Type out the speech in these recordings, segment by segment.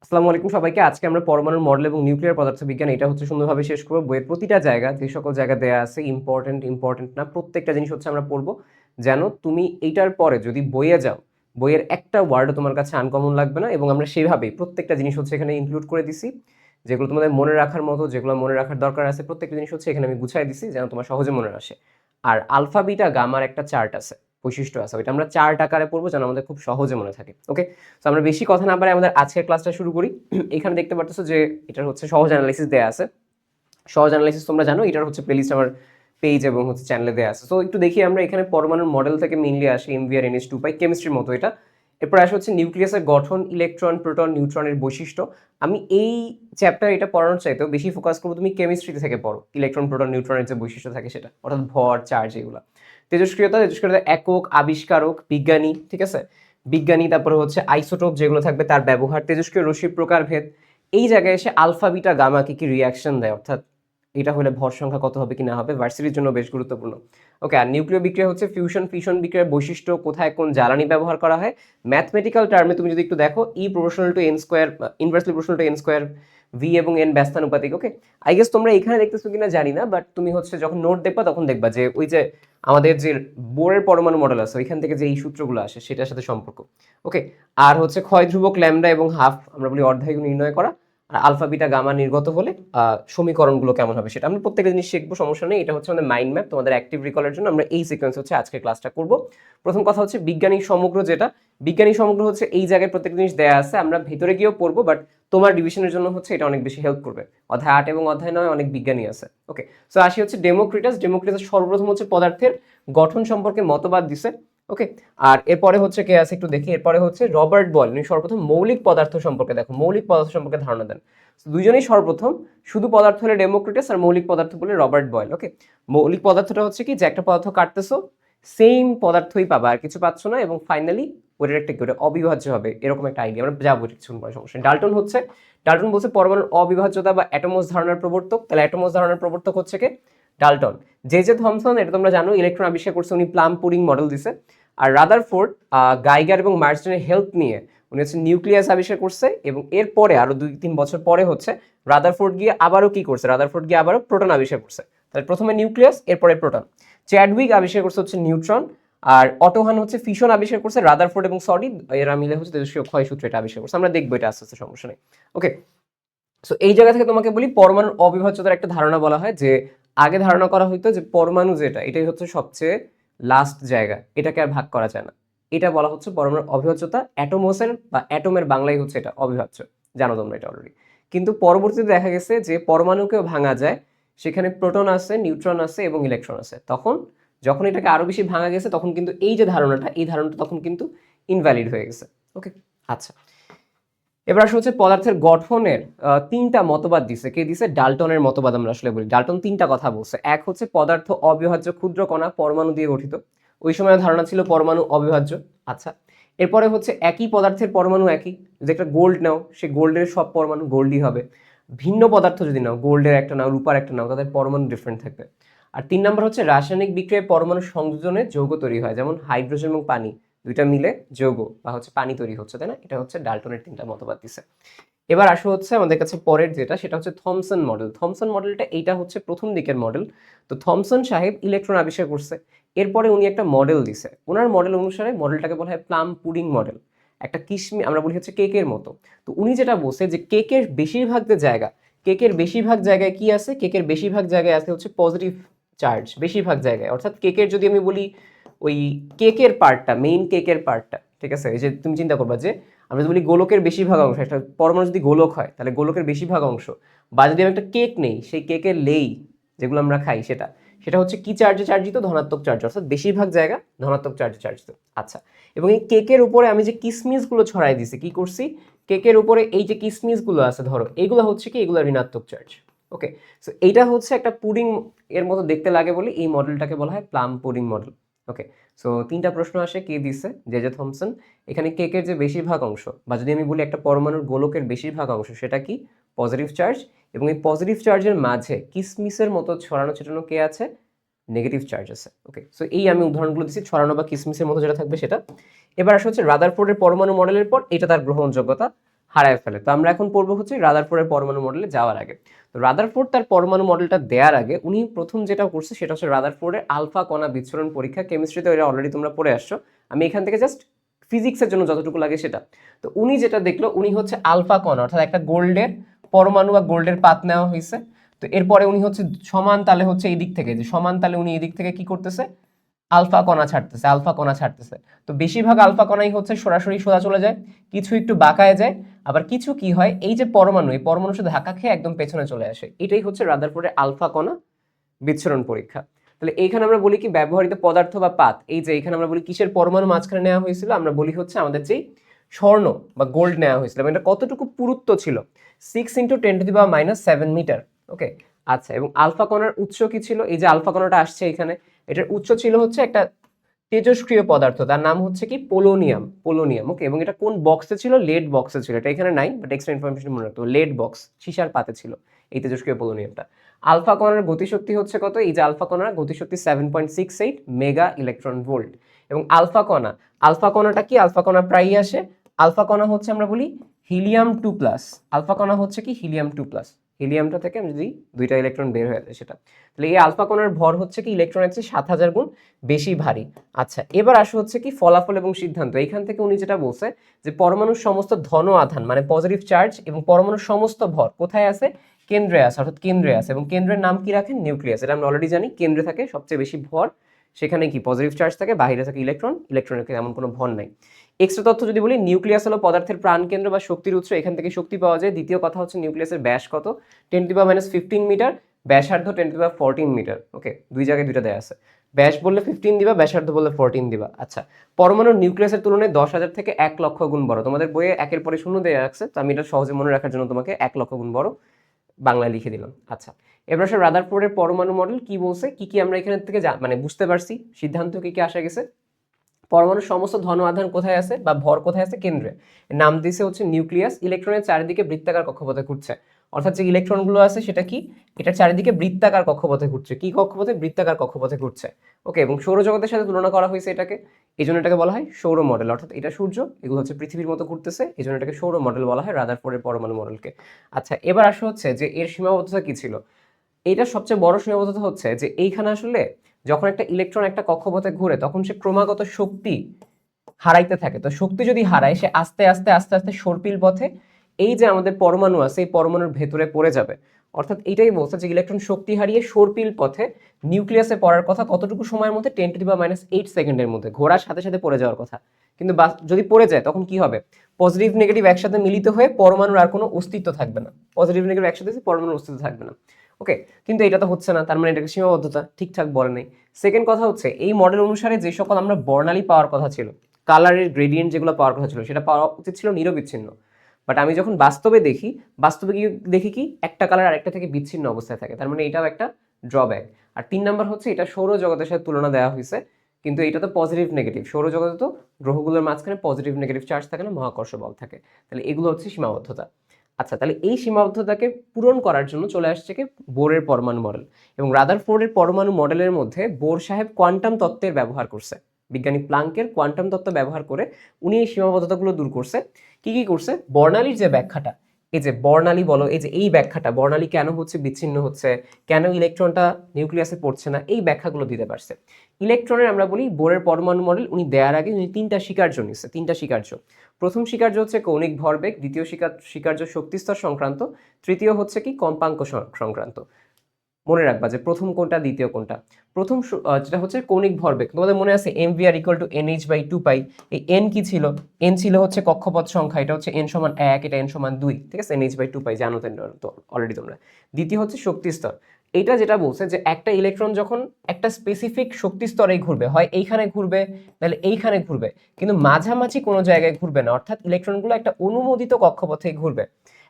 আসসালামু আলাইকুম সবাইকে। আজকে আমরা পরমাণুর মডেল এবং নিউক্লিয়ার পদার্থবিজ্ঞান এটা হচ্ছে সুন্দরভাবে শেষ করব। বইয়ের প্রতিটা জায়গা যে সকল জায়গা দেয়া আছে ইম্পর্টেন্ট না প্রত্যেকটা জিনিস হচ্ছে আমরা পড়ব। যেন তুমি এইটার পরে যদি বইয়ে যাও, বইয়ের একটা ওয়ার্ডও তোমার কাছে আনকমন লাগবে না এবং আমরা সেভাবেই প্রত্যেকটা জিনিস হচ্ছে এখানে ইনক্লুড করে দিছি। যেগুলো তোমাদের মনে রাখার মতো, যেগুলো মনে রাখার দরকার আছে প্রত্যেকটা জিনিস হচ্ছে এখানে আমি গুছাই দিছি যেন তোমার সহজে মনে আসে। আর আলফা, বিটা, গামার একটা চার্ট আছে, বৈশিষ্ট্য আছে। ওইটা আমরা চার্ট আকারে পড়বো যেন আমাদের খুব সহজে মনে থাকে। ওকে? তো আমরা বেশি কথা না বাড়াই আমাদের আজকের ক্লাসটা শুরু করি। এখানে দেখতে পারতেছো যে এটার হচ্ছে সহজ অ্যানালাইসিস দেয়া আছে। সহজ অ্যানালাইসিস তোমরা জানো, এটার হচ্ছে প্লেলিস্ট আমার পেজ এবং হচ্ছে চ্যানেলে দেয়া আছে। তো একটু দেখি আমরা এখানে পরমাণুর মডেল থেকে মেইনলি আসি MVR NH2 পাই, কেমিস্ট্রির মতো এটা। এরপর আসে হচ্ছে নিউক্লিয়াসের গঠন, ইলেকট্রন, প্রোটন, নিউট্রনের বৈশিষ্ট্য। আমি এই চ্যাপ্টার এটা পড়ানোর চাইতেও বেশি ফোকাস করবো তুমি কেমিস্ট্রি থেকে পড়ো, ইলেকট্রন, প্রোটন, নিউট্রনের যে বৈশিষ্ট্য থাকে সেটা, অর্থাৎ ভর, চার্জ, এগুলো। তেজস্ক্রিয়তা একক, আবিষ্কারক, বিজ্ঞানী, ঠিক আছে, বিজ্ঞানী। তারপরে হচ্ছে আইসোটোপ যেগুলো থাকবে তার ব্যবহার, তেজস্ক্রিয় রশ্মির প্রকারভেদ। এই জায়গায় এসে আলফা, বিটা, গামা কি কি রিয়াকশন দেয়, অর্থাৎ এটা হলে ভর সংখ্যা কত হবে কি না হবে, ভার্সিটির জন্য বেশ গুরুত্বপূর্ণ। ওকে, আর নিউক্লিয় বিক্রিয়া হচ্ছে ফিউশন, ফিশন বিক্রিয়ার বৈশিষ্ট্য, কোথায় কোন জ্বালানি ব্যবহার করা হয়। ম্যাথমেটিক্যাল টার্মে তুমি যদি একটু দেখো, E proportional to N square, inversely proportional to N square, V এবং এন ব্যস্তানুপাতিক। ওকে, আই গেস তোমরা এখানে দেখতেছো কিনা জানি না, বাট তুমি হচ্ছে যখন নোট দেখবা তখন দেখবা যে ওই যে আমাদের যে বোরের পরমাণু মডেল আছে ওইখান থেকে যে এই সূত্রগুলো আসে সেটার সাথে সম্পর্ক। ওকে, আর হচ্ছে ক্ষয় ধ্রুবক, ল্যামডা এবং হাফ, আমরা বলি অর্ধায়ু নির্ণয় করা। আর আলফা, বিটা, গামা নির্গত হলে সমীকরণগুলো কেমন হবে সেটা আমরা প্রত্যেকটা জিনিস শিখবো, সমস্যা নেই। এটা হচ্ছে আমাদের মাইন্ড ম্যাপ, তোমাদের অ্যাক্টিভ রিকলের জন্য আমরা এই সিকোয়েন্স হচ্ছে আজকে ক্লাসটা করব। প্রথম কথা হচ্ছে বিজ্ঞানী সমগ্র, যেটা বিজ্ঞানী সমগ্র হচ্ছে এই জায়গায় প্রত্যেকটা জিনিস দেয়া আছে, আমরা ভেতরে গিয়েও পড়বো, বাট তোমার ডিভিশনের জন্য হচ্ছে এটা অনেক বেশি হেল্প করবে। অধ্যায় 8 এবং অধ্যায় 9 অনেক বিজ্ঞানী আছে। ওকে, সো আসি হচ্ছে ডেমোক্রিটাস। ডেমোক্রিটাস সর্বপ্রথম হচ্ছে পদার্থের গঠন সম্পর্কে মতবাদ দিছে। ওকে, আর এরপরে হচ্ছে কে আছে একটু দেখি, এরপরে হচ্ছে রবার্ট বয়েল, উনি সর্বপ্রথম মৌলিক পদার্থ সম্পর্কে, দেখো মৌলিক পদার্থ সম্পর্কে ধারণা দেন। দুইজনেই সর্বপ্রথম, শুধু পদার্থ হলে ডেমোক্রিটাস আর মৌলিক পদার্থ বলে রবার্ট বয়েল। ওকে, মৌলিক পদার্থটা হচ্ছে কি, যে একটা পদার্থ কাটতেছো সেম পদার্থই পাবা, আর কিছু পাচ্ছ না, এবং ফাইনালি ওটার একটা কি ওটা অবিভাজ্য হবে, এরকম একটা আইডিয়া। আমরা যাবো কিছুক্ষণ পরে, সমস্যা নেই। ডাল্টন বলছে পরমাণুর অবিভাজ্যতা বা অ্যাটমোস ধারণার প্রবর্তক। তাহলে অ্যাটমোস ধারণার প্রবর্তক হচ্ছে কে? ডাল্টন। জে থমসন, এটা তোমরা জানো, ইলেকট্রন আবিষ্কার করছে, উনি প্লাম পুডিং মডেল দিছে। আর রাদারফোর্ড গাইগার এবং মার্সডেনের হেল্প নিয়ে উনি হচ্ছে নিউক্লিয়াস আবিষ্কার করছে, এবং এরপরে আরো 2-3 বছর পরে হচ্ছে রাদারফোর্ড গিয়ে আবারও কি করছে, রাদারফোর্ড গিয়ে আবারও প্রোটন আবিষ্কার করছে। তাহলে প্রথমে নিউক্লিয়াস, এরপরে প্রোটন। চ্যাডউইক আবিষ্কার করছে হচ্ছে নিউট্রন। আর অটোহান হচ্ছে ফিশন আবিষ্কার করছে। রাদারফোর্ড এবং সরি এরা মিলে হচ্ছে তেজস্ক্রিয় ক্ষয় সূত্র এটা আবিষ্কার করছে। আমরা দেখবো এটা আস্তে আস্তে, সমস্যা নেই। ওকে, সো এই জায়গা থেকে তোমাকে বলি পরমাণুর অবিভাজ্যতার একটা ধারণা বলা হয়, যে আগে ধারণা করা হইতো যে পরমাণু যেটা, এটাই হচ্ছে সবচেয়ে লাস্ট জায়গা, এটাকে আর ভাগ করা যায় না। এটা বলা হচ্ছে পরমাণুর অবিভাজ্যতা। অ্যাটোমোসের বা অ্যাটমের বাংলায় হচ্ছে এটা অবিভাজ্য, জানো তোমরা এটা অলরেডি। কিন্তু পরবর্তীতে দেখা গেছে যে পরমাণুকেও ভাঙা যায়, সেখানে প্রোটন আছে, নিউট্রন আছে এবং ইলেকট্রন আছে। তখন যখন এটাকে আরো বেশি ভাঙা গেছে তখন কিন্তু এই যে ধারণাটা, এই ধারণাটা তখন কিন্তু ইনভ্যালিড হয়ে গেছে। ওকে, আচ্ছা, এবার আসলে হচ্ছে পদার্থের গঠনের 3টা মতবাদ দিছে। কে দিছে? ডাল্টনের মতবাদ আমরা আসলে বলি। ডাল্টন 3টা কথা বলছে। এক হচ্ছে পদার্থ অবিভাজ্য ক্ষুদ্র কণা পরমাণু দিয়ে গঠিত। ওই সময় ধারণা ছিল পরমাণু অবিভাজ্য। আচ্ছা, এরপরে হচ্ছে একই পদার্থের পরমাণু একই, যদি একটা গোল্ড নাও সে গোল্ডের সব পরমাণু গোল্ডই হবে। ভিন্ন পদার্থ যদি নাও, গোল্ডের একটা নাও, রূপার একটা নাও, তাদের পরমাণু ডিফারেন্ট থাকবে। আর 3 নম্বর হচ্ছে রাসায়নিক বিক্রিয়ায় পরমাণু সংযোজনে যৌগ তৈরি হয়, যেমন হাইড্রোজেন এবং পানি দুইটা মিলে যৌগ বা হচ্ছে পানি তৈরি হচ্ছে, তাই না? এটা হচ্ছে ডাল্টনের 3টা মতবাদ দিছে। এবার আসো হচ্ছে আমাদের কাছে পরের যেটা, সেটা হচ্ছে থমসন মডেল। থমসন মডেলটা এইটা হচ্ছে প্রথম দিকের মডেল। তো থমসন সাহেব ইলেকট্রন আবিষ্কার করছে, এরপরে উনি একটা মডেল দিছে। ওনার মডেল অনুসারে মডেলটাকে বলা হয় প্লাম পুডিং মডেল, একটা কিশমি আমরা বলি হচ্ছে কেকের মতো। তো উনি যেটা বলছে যে কেকের বেশিরভাগ যে জায়গা, কেকের বেশিরভাগ জায়গায় কি আছে, কেকের বেশিরভাগ জায়গায় আছে হচ্ছে পজিটিভ চার্জ, বেশিরভাগ জায়গায়। অর্থাৎ কেকের যদি আমি বলি ওই কেকের পার্টটা, মেইন কেকের পার্টটা, ঠিক আছে, এই যে তুমি চিন্তা করবা যে আমরা যদি বলি গোলকের বেশিরভাগ অংশ, একটা পরমাণু যদি গোলক হয় তাহলে গোলকের বেশিরভাগ অংশ, বা যদি আমি একটা কেক নেই, সেই কেকের লেই যেগুলো আমরা খাই সেটা সেটা হচ্ছে কি চার্জে চার্জিত? ধনাত্মক চার্জ, অর্থাৎ বেশিরভাগ জায়গা ধনাত্মক চার্জে চার্জিত। আচ্ছা, এবং এই কেকের উপরে আমি যে কিসমিসগুলো ছড়াই দিছি, কি করছি? কেকের উপরে এই যে কিসমিসগুলো আছে ধরো, এগুলো হচ্ছে কি, এগুলো ঋণাত্মক চার্জ। ওকে, সো এইটা হচ্ছে একটা পুডিং এর মতো দেখতে লাগে বলে এই মডেলটাকে বলা হয় প্লাম পুডিং মডেল। ওকে, সো 3টা প্রশ্ন আসে, কে দিছে? J Thomson. এখানে কেকের যে বেশিরভাগ অংশ, বা যদি আমি বলি একটা পরমাণুর গোলকের বেশিরভাগ অংশ, সেটা কি? Positive charge. এবং এই পজিটিভ চার্জের মাঝে কিসমিসের মতো ছড়ানো ছিটানো কে আছে? নেগেটিভ চার্জ আছে। ওকে, সো এই আমি উদাহরণগুলো দিচ্ছি, ছড়ানো বা কিসমিসের মতো যেটা থাকবে সেটা। এবার আসা হচ্ছে রাদারফোর্ডের পরমাণু মডেলের পর, এটা তার গ্রহণযোগ্যতা। হারায় ফেলে। তো আমরা এখন পড়বো হচ্ছে রাদারফোর্ডের পরমাণু মডেলে যাওয়ার আগে। তো রাদারফোর্ড তার পরমাণু মডেলটা দেওয়ার আগে উনি প্রথম যেটা করছে সেটা হচ্ছে রাদারফোর্ডের আলফা কণা বিচ্ছুরণ পরীক্ষা। কেমিস্ট্রিতে এটা অলরেডি তোমরা পড়ে আসছো, আমি এখান থেকে জাস্ট ফিজিক্সের জন্য যতটুকু লাগে সেটা। তো উনি যেটা দেখলো, উনি হচ্ছে আলফা কণা অর্থাৎ একটা গোল্ডের পরমাণু বা গোল্ডের পাত নেওয়া হয়েছে। তো এরপরে উনি হচ্ছে সমান তালে হচ্ছে এই দিক থেকে, যে সমান তালে উনি এই দিক থেকে কি করতেছে, আলফা কণা ছাড়তেছে, আলফা কণা ছাড়তেছে। তো বেশিরভাগ আলফা কণাই হচ্ছে সরাসরি সোজা চলে যায়, কিছু একটু বাঁকায় যায়, আবার কিছু কি হয়, এই যে পরমাণু, এই পরমাণু সাথে ধাক্কা খেয়ে একদম পেছনে চলে আসে। এটাই হচ্ছে রাদারফোর্ডের আলফা কণা বিচ্ছুরণ পরীক্ষা। তাহলে এইখানে আমরা বলি কি ব্যবহৃত পদার্থ বা পাত, এই যে এখানে আমরা বলি কিসের পরমাণু মাঝখানে নেওয়া হয়েছিল, আমরা বলি হচ্ছে আমাদের যেই স্বর্ণ বা গোল্ড নেওয়া হয়েছিল। এবং এটা কতটুকু পুরুত্ব ছিল, 6 × 10⁻⁷ মিটার। ওকে, আচ্ছা। এবং আলফা কণার উৎস কি ছিল, এই যে আলফা কণাটা আসছে এখানে, এটার উৎস ছিল হচ্ছে একটা তেজস্ক্রিয় পদার্থ, তার নাম হচ্ছে কি পোলোনিয়াম, পোলোনিয়াম। ওকে, এবং এটা কোন বক্সে ছিল, লেড বক্সে ছিল। এটা এখানে নাই, বাট এক্সট্রা ইনফরমেশন মনে রাখতে হবে, লেড বক্স, সীসার পাতে ছিল এই তেজস্ক্রিয় পোলোনিয়ামটা। আলফা কণার গতিশক্তি হচ্ছে কত, এই যে আলফা কণার গতিশক্তি 7.68 মেগা ইলেকট্রন ভোল্ট। এবং আলফা কণা, আলফা কণাটা কি, আলফা কণা প্রায়ই আসে, আলফা কণা হচ্ছে আমরা বলি হিলিয়াম 2+, আলফা কণা হচ্ছে কি হিলিয়াম 2+। হিলিয়ামটা থেকে আমি যদি দুইটা ইলেকট্রন বের হয়ে যায় সেটা, তাহলে এই আলফা কণার ভর হচ্ছে কি ইলেকট্রনের চেয়ে 7000 গুণ বেশি ভারী। আচ্ছা, এবার আসো হচ্ছে কি ফলাফল এবং সিদ্ধান্ত। এইখান থেকে উনি যেটা বলছে যে পরমাণুর সমস্ত ধন আধান মানে পজিটিভ চার্জ এবং পরমাণুর সমস্ত ভর কোথায় আছে, কেন্দ্রে আছে, অর্থাৎ কেন্দ্রে আছে। এবং কেন্দ্রের নাম কি রাখেন, নিউক্লিয়াস। এটা আমরা অলরেডি জানি, কেন্দ্রে থাকে সবচেয়ে বেশি ভর, সেখানে কি পজিটিভ চার্জ থাকে, বাইরে থাকে ইলেকট্রন, ইলেকট্রনের এমন কোনো ভর নাই। এক্সট্রা তথ্য যদি বলি, নিউক্লিয়াস হলো পদার্থের প্রাণকেন্দ্র বা শক্তির উৎস, এখান থেকে শক্তি পাওয়া যায়। দ্বিতীয় কথা হচ্ছে নিউক্লিয়াসের ব্যাস কত, 10⁻⁻15 মিটার, ব্যাসার্ধ 10⁻14 মিটার। ওকে, দুই জায়গায় দুইটা দেয়া আছে, ব্যাস বললে 15 দিবা, ব্যাসার্ধ বললে 14 দিবা। আচ্ছা, পরমাণুর নিউক্লিয়াসের তুলনায় 10,000 থেকে 1,00,000 গুণ বড়। তোমাদের বইয়ে একের পরে শূন্য দেওয়া আছে, তো আমি এটা সহজে মনে রাখার জন্য তোমাকে 1,00,000 গুণ বড় বাংলায় লিখে দিলাম। আচ্ছা, এবার আসলে রাদারফোর্ডের পরমাণু মডেল কি বলছে, কি কি আমরা এখান থেকে মানে বুঝতে পারছি, সিদ্ধান্ত কি কি আসা গেছে। পরমাণুর সমস্ত ধন আধান কোথায় আছে বা ভর কোথায় আছে, কেন্দ্রে। নাম দিয়েছে হচ্ছে নিউক্লিয়াস। ইলেকট্রনের চারিদিকে বৃত্তাকার কক্ষপথে ঘুরছে, অর্থাৎ যে ইলেকট্রনগুলো আছে সেটা কি, এটার চারিদিকে বৃত্তাকার কক্ষপথে ঘুরছে। কি কক্ষপথে, বৃত্তাকার কক্ষপথে ঘুরছে। ওকে, এবং সৌরজগতের সাথে তুলনা করা হয়েছে এটাকে, এই জন্য এটাকে বলা হয় সৌর মডেল। অর্থাৎ এটা সূর্য, এগুলো হচ্ছে পৃথিবীর মতো ঘুরতেছে, এই জন্য এটাকে সৌর মডেল বলা হয়, রাদারফোর্ডের পরমাণু মডেলকে। আচ্ছা, এবার আসা হচ্ছে যে এর সীমাবদ্ধতা কি ছিল। এইটা সবচেয়ে বড় সীমাবদ্ধতা হচ্ছে যে এইখানে আসলে যখন একটা ইলেকট্রন একটা কক্ষপথে ঘুরে তখন সে ক্রমাগত শক্তি হারাইতে থাকে। তো শক্তি যদি হারায়, সে আস্তে আস্তে আস্তে আস্তে সর্পিল পথে এই যে আমাদের পরমাণু আছে এই পরমাণুর ভেতরে পড়ে যাবে। অর্থাৎ এইটাই বলছে যে ইলেকট্রন শক্তি হারিয়ে সর্পিল পথে নিউক্লিয়াসে পড়ার কথা কতটুকু সময়ের মধ্যে, 10⁻⁸ সেকেন্ডের মধ্যে, ঘোরার সাথে সাথে পড়ে যাওয়ার কথা। কিন্তু যদি পড়ে যায় তখন কি হবে, পজিটিভ নেগেটিভ একসাথে মিলিত হয়ে পরমাণুর আর কোনো অস্তিত্ব থাকবে না, পজিটিভ নেগেটিভ একসাথে পরমাণুর অস্তিত্ব থাকবে না। ওকে, কিন্তু এটা তো হচ্ছে না, তার মানে এটাকে সীমাবদ্ধতা ঠিকঠাক বলে নেই। সেকেন্ড কথা হচ্ছে এই মডেল অনুসারে যে সকল আমরা বর্ণালী পাওয়ার কথা ছিল, কালারের গ্রেডিয়েন্ট যেগুলো পাওয়ার কথা ছিল সেটা পাওয়া উচিত ছিল নিরবিচ্ছিন্ন। বাট আমি যখন বাস্তবে দেখি, বাস্তবে কি দেখি কি একটা কালার আরেকটা থেকে বিচ্ছিন্ন অবস্থায় থাকে, তার মানে এটাও একটা ড্রব্যাক। আর 3 নাম্বার হচ্ছে এটা সৌরজগতের সাথে তুলনা দেওয়া হয়েছে, কিন্তু এটা তো পজিটিভ নেগেটিভ, সৌরজগতে তো গ্রহগুলোর মাঝখানে পজিটিভ নেগেটিভ চার্জ থাকে না, মহাকর্ষ বল থাকে। তাহলে এগুলো হচ্ছে সীমাবদ্ধতা। আচ্ছা, তাহলে এই সীমাবদ্ধতাকে পূরণ করার জন্য চলে আসছে কি বোরের পরমাণু মডেল। এবং রাদারফোর্ডের পরমাণু মডেলের মধ্যে বোর সাহেব কোয়ান্টাম তত্ত্বের ব্যবহার করছে, বিজ্ঞানী প্লাঙ্কের কোয়ান্টাম তত্ত্ব ব্যবহার করে উনি এই সীমাবদ্ধতাগুলো দূর করছে। কি কি করছে, বর্ণালীর যে ব্যাখ্যাটা, এই যে বর্ণালী বলো, এই যে এই ব্যাখ্যাটা, বর্ণালী কেন হচ্ছে বিচ্ছিন্ন হচ্ছে, কেন ইলেকট্রনটা নিউক্লিয়াসে পড়ছে না, এই ব্যাখ্যাগুলো দিতে পারছে। ইলেকট্রনের আমরা বলি বোরের পরমাণু মডেল উনি দেওয়ার আগে উনি 3টা স্বীকার্য নিচ্ছে, 3টা স্বীকার্য। প্রথম স্বীকার্য হচ্ছে কৌণিক ভরবেগ, দ্বিতীয় স্বীকার্য শক্তিস্তর সংক্রান্ত, তৃতীয় হচ্ছে কি কম্পাঙ্ক সংক্রান্ত। মনে রাখবা যে প্রথম কোনটা দ্বিতীয় কোনটা। প্রথম যেটা হচ্ছে কৌণিক ভরবেগ, তোমাদের মনে আছে mvr = nh/2π। এই n কি ছিল, n ছিল হচ্ছে কক্ষপথ সংখ্যা, এটা হচ্ছে n = 1, এটা n = 2, ঠিক আছে, nh/2π জানো তো অলরেডি তোমরা। দ্বিতীয় হচ্ছে শক্তিস্তর, এটা যেটা বলছে যে একটা ইলেকট্রন যখন একটা স্পেসিফিক শক্তি স্তরে ঘুরবে, হয় এইখানে ঘুরবে তাহলে এইখানে ঘুরবে, কিন্তু মাঝামাঝি কোনো জায়গায় ঘুরবে না। অর্থাৎ ইলেকট্রনগুলো একটা অনুমোদিত কক্ষপথে ঘুরবে,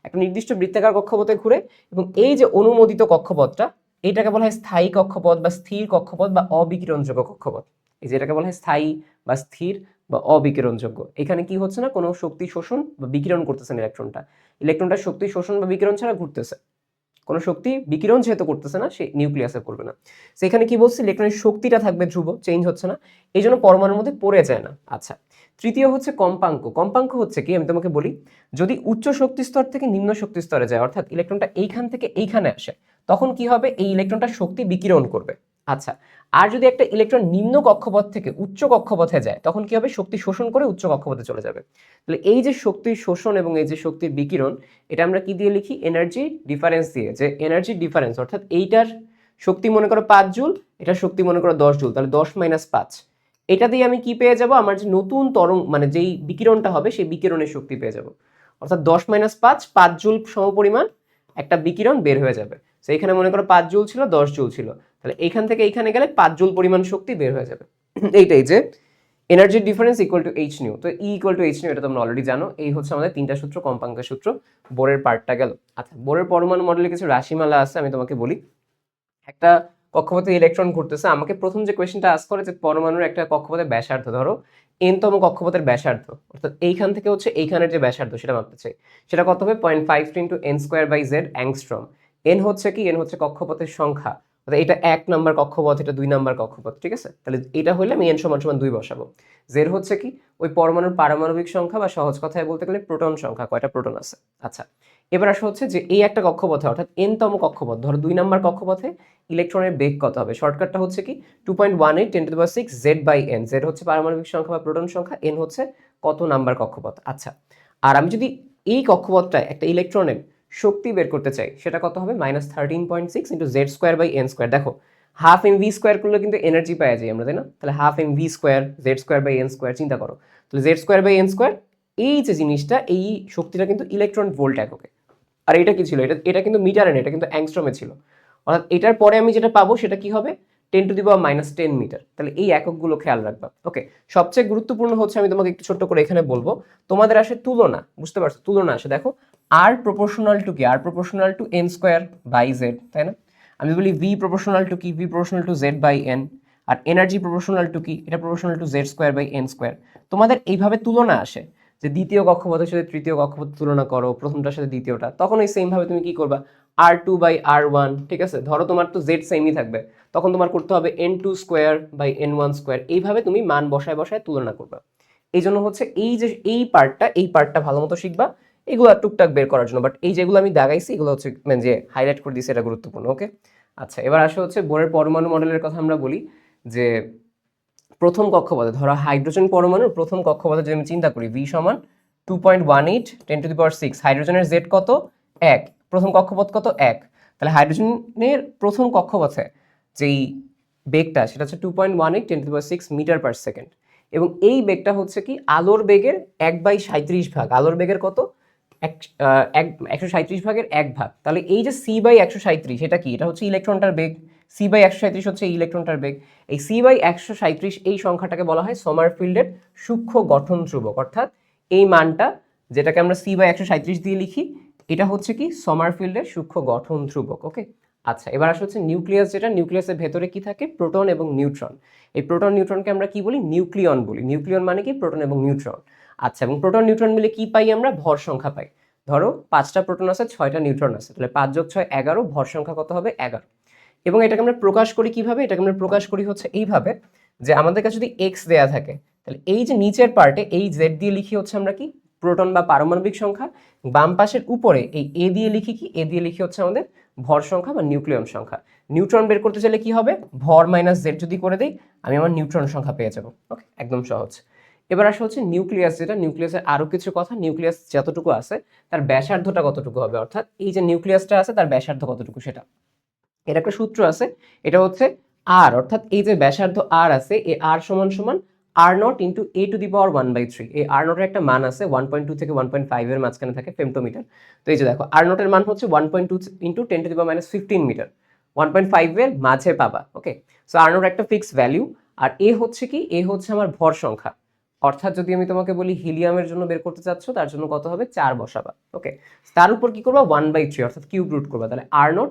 একটা নির্দিষ্ট বৃত্তাকার কক্ষপথে ঘুরে। এবং এই যে অনুমোদিত কক্ষপথটা, এটাকে বলা হয় স্থায়ী কক্ষপথ বা স্থির কক্ষপথ বা অবিকিরণযোগ্য কক্ষপথ। এই যে এটাকে বলা হয় স্থায়ী বা স্থির বা অবিকিরণযোগ্য। এখানে কি হচ্ছে না, কোনো শক্তি শোষণ বা বিকিরণ করতেছে না ইলেকট্রনটা শক্তি শোষণ বা বিকিরণ ছাড়া ঘুরতেছে, কোনো শক্তি বিকিরণ যেহেতু করতেছে না, সে নিউক্লিয়াসে করবে না। সেখানে কি বলছে, ইলেকট্রনের শক্তিটা থাকবে ধ্রুব, চেঞ্জ হচ্ছে না, এই জন্য পরমাণুর মধ্যে পড়ে যায় না। আচ্ছা, তৃতীয় হচ্ছে কম্পাঙ্ক। কম্পাঙ্ক হচ্ছে কি আমি তোমাকে বলি, যদি উচ্চ শক্তি স্তর থেকে নিম্ন শক্তি স্তরে যায়, অর্থাৎ ইলেকট্রনটা এইখান থেকে এইখানে আসে, তখন কি হবে, এই ইলেকট্রনটা শক্তি বিকিরণ করবে। আচ্ছা, আর যদি একটা ইলেকট্রন নিম্ন কক্ষপথ থেকে উচ্চ কক্ষপথে যায়, তখন কি হবে, শক্তি শোষণ করে উচ্চ কক্ষপথে চলে যাবে। তাহলে এই যে শক্তির শোষণ এবং এই যে শক্তির বিকিরণ, এটা আমরা কি দিয়ে লিখি, এনার্জি ডিফারেন্স দিয়ে। যে এনার্জি ডিফারেন্স অর্থাৎ এইটার শক্তি মনে করো 5 জুল, এটার শক্তি মনে করো 10 জুল, তাহলে 10 - 5, এটা দিয়ে আমি কি পেয়ে যাব, আমার যে নতুন তরঙ্গ মানে যেই বিকিরণটা হবে সেই বিকিরণের শক্তি পেয়ে যাব। অর্থাৎ 10 - 5, 5 জুল সমপরিমাণ একটা বিকিরণ বের হয়ে যাবে। তো এখানে মনে করো 5 জুল ছিল, 10 জুল ছিল, তাহলে এইখান থেকে এইখানে গেলে 5 জুল পরিমাণ শক্তি বের হয়ে যাবে। এইটাই যে energy difference equal to H nu. তো E equal to H nu, এটা তোমরা অলরেডি জানো। এই হচ্ছে আমাদের তিনটা সূত্র, কম্পাঙ্কের সূত্র। বোরের পার্টটা গেল। আচ্ছা, বোরের পরমাণু মডেলে কিছু রাশিমালা আছে, আমি তোমাকে বলি। একটা কক্ষপথে ইলেকট্রন ঘুরতেছে, আমাকে প্রথম যে কোয়েশ্চেনটা আস্ক করে যে পরমাণুর একটা কক্ষপথের ব্যাসার্ধ ধরো এন তম কক্ষপথের ব্যাসার্ধ, অর্থাৎ এইখান থেকে হচ্ছে এইখানের যে ব্যাসার্ধ সেটা মাপতে চাই, সেটা কত হবে, 0.5 × n²/z অ্যাংস্ট্রম। এন হচ্ছে কি, এন হচ্ছে কক্ষপথের সংখ্যা, অর্থাৎ এটা 1 নাম্বার কক্ষপথ, এটা 2 নাম্বার কক্ষপথ, ঠিক আছে। তাহলে এটা হলে আমি এন সমান সমান 2 বসাবো। জেড হচ্ছে কি, ওই পরমাণুর পারমাণবিক সংখ্যা, বা সহজ কথায় বলতে গেলে প্রোটন সংখ্যা, কয়টা প্রোটন আছে। আচ্ছা, এবার আসা হচ্ছে যে এই একটা কক্ষপথে, অর্থাৎ এন তম কক্ষপথ, ধরো 2 নাম্বার কক্ষপথে ইলেকট্রনের বেগ কত হবে। শর্টকাটটা হচ্ছে কি 2.18 × 10⁶ z/n। জেড হচ্ছে পারমাণবিক সংখ্যা বা প্রোটন সংখ্যা, এন হচ্ছে কত নাম্বার কক্ষপথ। আচ্ছা, আর আমি যদি এই কক্ষপথটায় একটা ইলেকট্রনের শক্তি বের করতে চাই, সেটা কত হবে, -13.6 × z²/n²। দেখো হাফ mv² করলে কিন্তু এনার্জি পাওয়া যায় আমরা, তাই না? তাহলে হাফ mv², z²/n², চিন্তা করো। তাহলে z²/n², এই যে জিনিসটা, এই শক্তিটা কিন্তু ইলেকট্রন ভোল্ট এককে। আর এটা কি ছিল, এটা কিন্তু মিটারে না, এটা কিন্তু অ্যাংস্ট্রমে ছিল। অর্থাৎ এটার পরে আমি যেটা পাবো সেটা কি হবে, 10⁻⁻10 মিটার। তাহলে এই এককগুলো খেয়াল রাখবা। ওকে, সবচেয়ে গুরুত্বপূর্ণ হচ্ছে, আমি তোমাকে একটু ছোট্ট করে এখানে বলবো, তোমাদের আসে তুলনা, বুঝতে পারছো, তুলনা আসে। দেখো আর প্রপোর্শনাল টু কি, আর প্রপোর্শনাল টু n²/z, তাই না? আমি বলি v প্রপোর্শনাল টু কি, v প্রপোর্শনাল টু z/n। আর এনার্জি প্রপোর্শনাল টু কি, এটা প্রপোর্শনাল টু z²/n²। তোমাদের এইভাবে তুলনা আসে, যে দ্বিতীয় কক্ষপথের সাথে তৃতীয় কক্ষপথ তুলনা করো, প্রথমটার সাথে দ্বিতীয়টা, তখন এই সেম ভাবে তুমি কি করবা, r2/r1, ঠিক আছে। ধরো তোমার তো z সেমই থাকবে, তখন তোমার করতে হবে n2² এইভাবে তুমি মান বসায় বসায় তুলনা করবা। এই জন্য হচ্ছে এই যে এই পার্টটা ভালো মতো শিখবা, এগুলো টুকটাক বের করার জন্য। বাট এই যেগুলো আমি দাগাইছি এগুলো হচ্ছে মানে যে হাইলাইট করে দিয়েছি, এটা গুরুত্বপূর্ণ। ওকে, আচ্ছা, এবার আসে হচ্ছে বোরের পরমাণু মডেলের কথা আমরা বলি। যে প্রথম কক্ষপথে ধরো হাইড্রোজেন পরমাণুর প্রথম কক্ষপথে যদি আমি চিন্তা করি, v সমান 2.18 10⁻⁶, হাইড্রোজেনের জেড কত, 1, প্রথম কক্ষপথ কত, 1। তাহলে হাইড্রোজেনের প্রথম কক্ষপথে যেই বেগটা সেটা হচ্ছে 2.18 10⁻⁶ মিটার/সেকেন্ড। এবং এই বেগটা হচ্ছে কি আলোর বেগের 1/37 ভাগ। আলোর বেগের কত, 137 ভাগের 1 ভাগ। তাহলে এই যে c/137, এটা কি, এটা হচ্ছে ইলেকট্রনটার বেগ। c/137 হচ্ছে এই ইলেকট্রনটার বেগ। এই c/137 এই সংখ্যাটাকে বলা হয় সমারফিল্ডের সূক্ষ্ম গঠন ধ্রুবক। অর্থাৎ এই মানটা, যেটাকে আমরা c/137 দিয়ে লিখি, এটা হচ্ছে কি সমারফিল্ডের সূক্ষ্ম গঠন ধ্রুবক। ওকে, আচ্ছা, এবার আসা হচ্ছে নিউক্লিয়াস। যেটা নিউক্লিয়াসের ভেতরে কি থাকে, প্রোটন এবং নিউট্রন। এই প্রোটন নিউট্রনকে আমরা কি বলি, নিউক্লিয়ন বলি। নিউক্লিয়ন মানে কি, প্রোটন এবং নিউট্রন। আচ্ছা, এবং প্রোটন নিউট্রন মিলে কি পাই আমরা, ভর সংখ্যা পাই। ধরো 5টা প্রোটন আছে, 6টা নিউট্রন আছে, তাহলে 5 + 6 11, ভর সংখ্যা কত হবে, 11। এবং এটাকে আমরা প্রকাশ করি কিভাবে, এটাকে আমরা প্রকাশ করি হচ্ছে এইভাবে, যে আমাদের কাছে যদি x দেয়া থাকে, তাহলে এই যে নিচের পার্টে এই z দিয়ে লিখি হচ্ছে আমরা কি, প্রোটন বা পারমাণবিক সংখ্যা। বাম পাশের উপরে এই a দিয়ে লিখি কি, a দিয়ে লিখি হচ্ছে আমাদের ভর সংখ্যা বা নিউক্লিয়ন সংখ্যা। নিউট্রন বের করতে চাইলে কি হবে, ভর - z যদি করে দেই, আমি আমার নিউট্রন সংখ্যা পেয়ে যাব। ওকে, একদম সহজ। এবার আসা হচ্ছে নিউক্লিয়াস। যেটা নিউক্লিয়াসের আরো কিছু কথা, নিউক্লিয়াস যতটুকু আছে তার ব্যাসার্ধটা কতটুকু হবে, অর্থাৎ এই যে নিউক্লিয়াসটা আছে তার ব্যাসার্ধ কতটুকু সেটা। এর একটা সূত্র আছে, এটা হচ্ছে আর, অর্থাৎ এই যে ব্যাসার্ধ আর আছে, এই আর সমান সমান r0 × a⁻1/3। এই r0 এর একটা মান আছে 1.2 থেকে 1.5 এর মাঝখানে থাকে, ফেমটোমিটার। তো এই যে দেখো r0 এর মান হচ্ছে 1.2 × 10⁻15 মিটার, 1.5 এর মাঝে পাবা। ওকে, সো r0 একটা ফিক্স ভ্যালু। আর এ হচ্ছে কি, এ হচ্ছে আমার ভর সংখ্যা। অর্থাৎ যদি আমি তোমাকে বলি হিলিয়ামের জন্য বের করতে চাচ্ছ, তার জন্য কত হবে, 4 বসাবা। ওকে, তার উপর কি করবা, 1/3, অর্থাৎ কিউব রুট করবা, তাহলে r0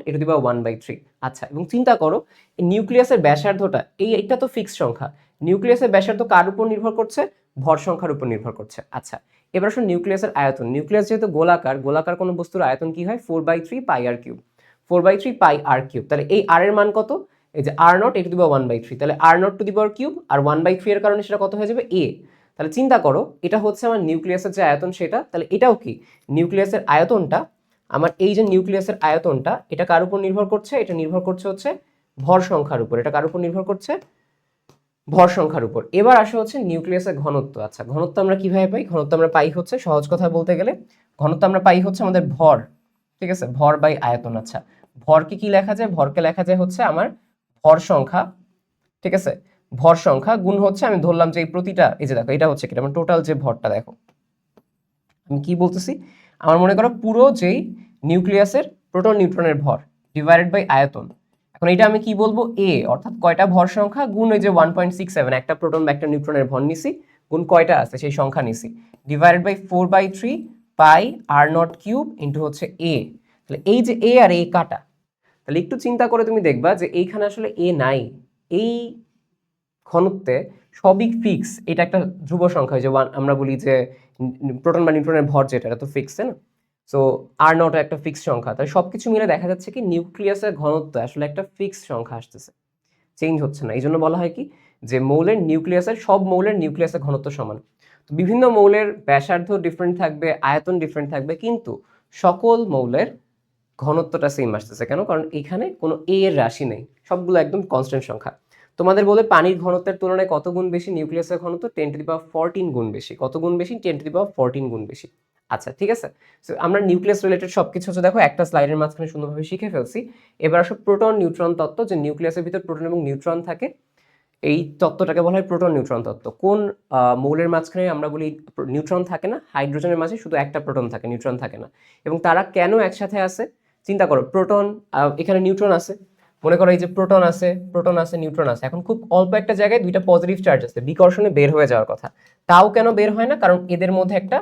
1/3। আচ্ছা, এবং চিন্তা করো নিউক্লিয়াসের ব্যাসার্ধটা, এইটা তো ফিক্সড সংখ্যা। নিউক্লিয়াসের ব্যাসার্ধ কার উপর নির্ভর করছে, ভর সংখ্যার উপর নির্ভর করছে। আচ্ছা, এবার আসলে নিউক্লিয়াসের আয়তন। নিউক্লিয়াস যেহেতু গোলাকার, গোলাকার কোনো বস্তুর আয়তন কি হয়, 4/3 πr3, 4/3 πr3। তাহলে এই r এর মান কত, এই যে r0 1/3, তাহলে r0 two the power cube, আর 1/3 এর কারণে সেটা কত হয়ে যাবে, a। তাহলে চিন্তা করো এটা হচ্ছে আমার নিউক্লিয়াসের যে আয়তন সেটা, তাহলে এটাও কি নিউক্লিয়াসের আয়তনটা, আমার এই যে নিউক্লিয়াসের আয়তনটা এটা কার উপর নির্ভর করছে, এটা নির্ভর করছে হচ্ছে ভর সংখ্যার উপর, এটা কার উপর নির্ভর করছে ভর সংখ্যার উপর। এবার আসে হচ্ছে নিউক্লিয়াসের ঘনত্ব। আচ্ছা ঘনত্ব আমরা কিভাবে পাই, ঘনত্ব আমরা পাই হচ্ছে সহজ কথা বলতে গেলে ঘনত্ব আমরা পাই হচ্ছে আমাদের ভর, ঠিক আছে, ভর বাই আয়তন। আচ্ছা ভরকে কি লেখা যায়, ভরকে লেখা যায় হচ্ছে আমার ভর সংখ্যা, ঠিক আছে, ভর সংখ্যা গুণ হচ্ছে আমি ধরলাম যে এই প্রতিটা, এই যে দেখো এটা হচ্ছে কি আমার টোটাল যে ভরটা, দেখো আমি কি বলতেছি, আমার মনে করো পুরো যেই নিউক্লিয়াসের প্রোটন নিউট্রনের ভর ডিভাইডেড বাই আয়তন। এখন এটা আমি কি বলবো, এ অর্থাৎ কয়টা ভর সংখ্যা গুণ ওই যে 1.67 একটা প্রোটন বা একটা নিউট্রনের ভর নিছি গুণ কয়টা আছে সেই সংখ্যা নিছি divided by 4/3 pi r naught cube into হচ্ছে এ। তাহলে এই যে এ আর এ কাটা, তাহলে একটু চিন্তা করে তুমি দেখবা যে এইখানে আসলে এ নাই, এই ঘনত্বে সবই ফিক্স, এটা একটা ধ্রুব সংখ্যা, যে আমরা বলি যে প্রোটন বা নিউট্রনের ভর যেটা এটা তো ফিক্স, তাই না? সো আর নট একটা ফিক্স সংখ্যা, তাই সবকিছু মিলে দেখা যাচ্ছে কি নিউক্লিয়াসের ঘনত্ব আসলে একটা ফিক্স সংখ্যা আসতেছে, চেঞ্জ হচ্ছে না। এই জন্য বলা হয় কি যে মৌলের নিউক্লিয়াসের, সব মৌলের নিউক্লিয়াসের ঘনত্ব সমান। তো বিভিন্ন মৌলের ব্যাসার্ধ ডিফারেন্ট থাকবে, আয়তন ডিফারেন্ট থাকবে, কিন্তু সকল মৌলের ঘনত্বটা সেম আসতেছে। কেন? কারণ এখানে কোনো এ এর রাশি নেই, সবগুলো একদম কনস্ট্যান্ট সংখ্যা। তোমাদের বলে পানির ঘনত্বের তুলনায় কত গুণ বেশি নিউক্লিয়াসের ঘনত্ব? 10⁻14 গুণ বেশি। কত গুণ বেশি? 10⁻14 গুণ বেশি। আচ্ছা ঠিক আছে, সো আমরা নিউক্লিয়াস রিলেটেড সবকিছু হচ্ছে দেখো একটা স্লাইডের মাঝখানে সুন্দরভাবে শিখে ফেলছি। এবার আসো প্রোটন নিউট্রন তত্ত্ব, যে নিউক্লিয়াসের ভিতর প্রোটন এবং নিউট্রন থাকে, এই তত্ত্বটাকে বলা হয় প্রোটন নিউট্রন তত্ত্ব। কোন মৌলের মাঝখানে আমরা বলি নিউট্রন থাকে না? হাইড্রোজেনের মাঝে শুধু একটা প্রোটন থাকে, নিউট্রন থাকে না। এবং তারা কেন একসাথে আছে? চিন্তা করো, প্রোটন, এখানে নিউট্রন আছে, মনে করো এই যে প্রোটন আছে, প্রোটন আছে, নিউট্রন আছে, এখন খুব অল্প একটা জায়গায় দুইটা পজিটিভ চার্জ আছে, বিকর্ষণে বের হয়ে যাওয়ার কথা, তাও কেন বের হয় না? কারণ এদের মধ্যে একটা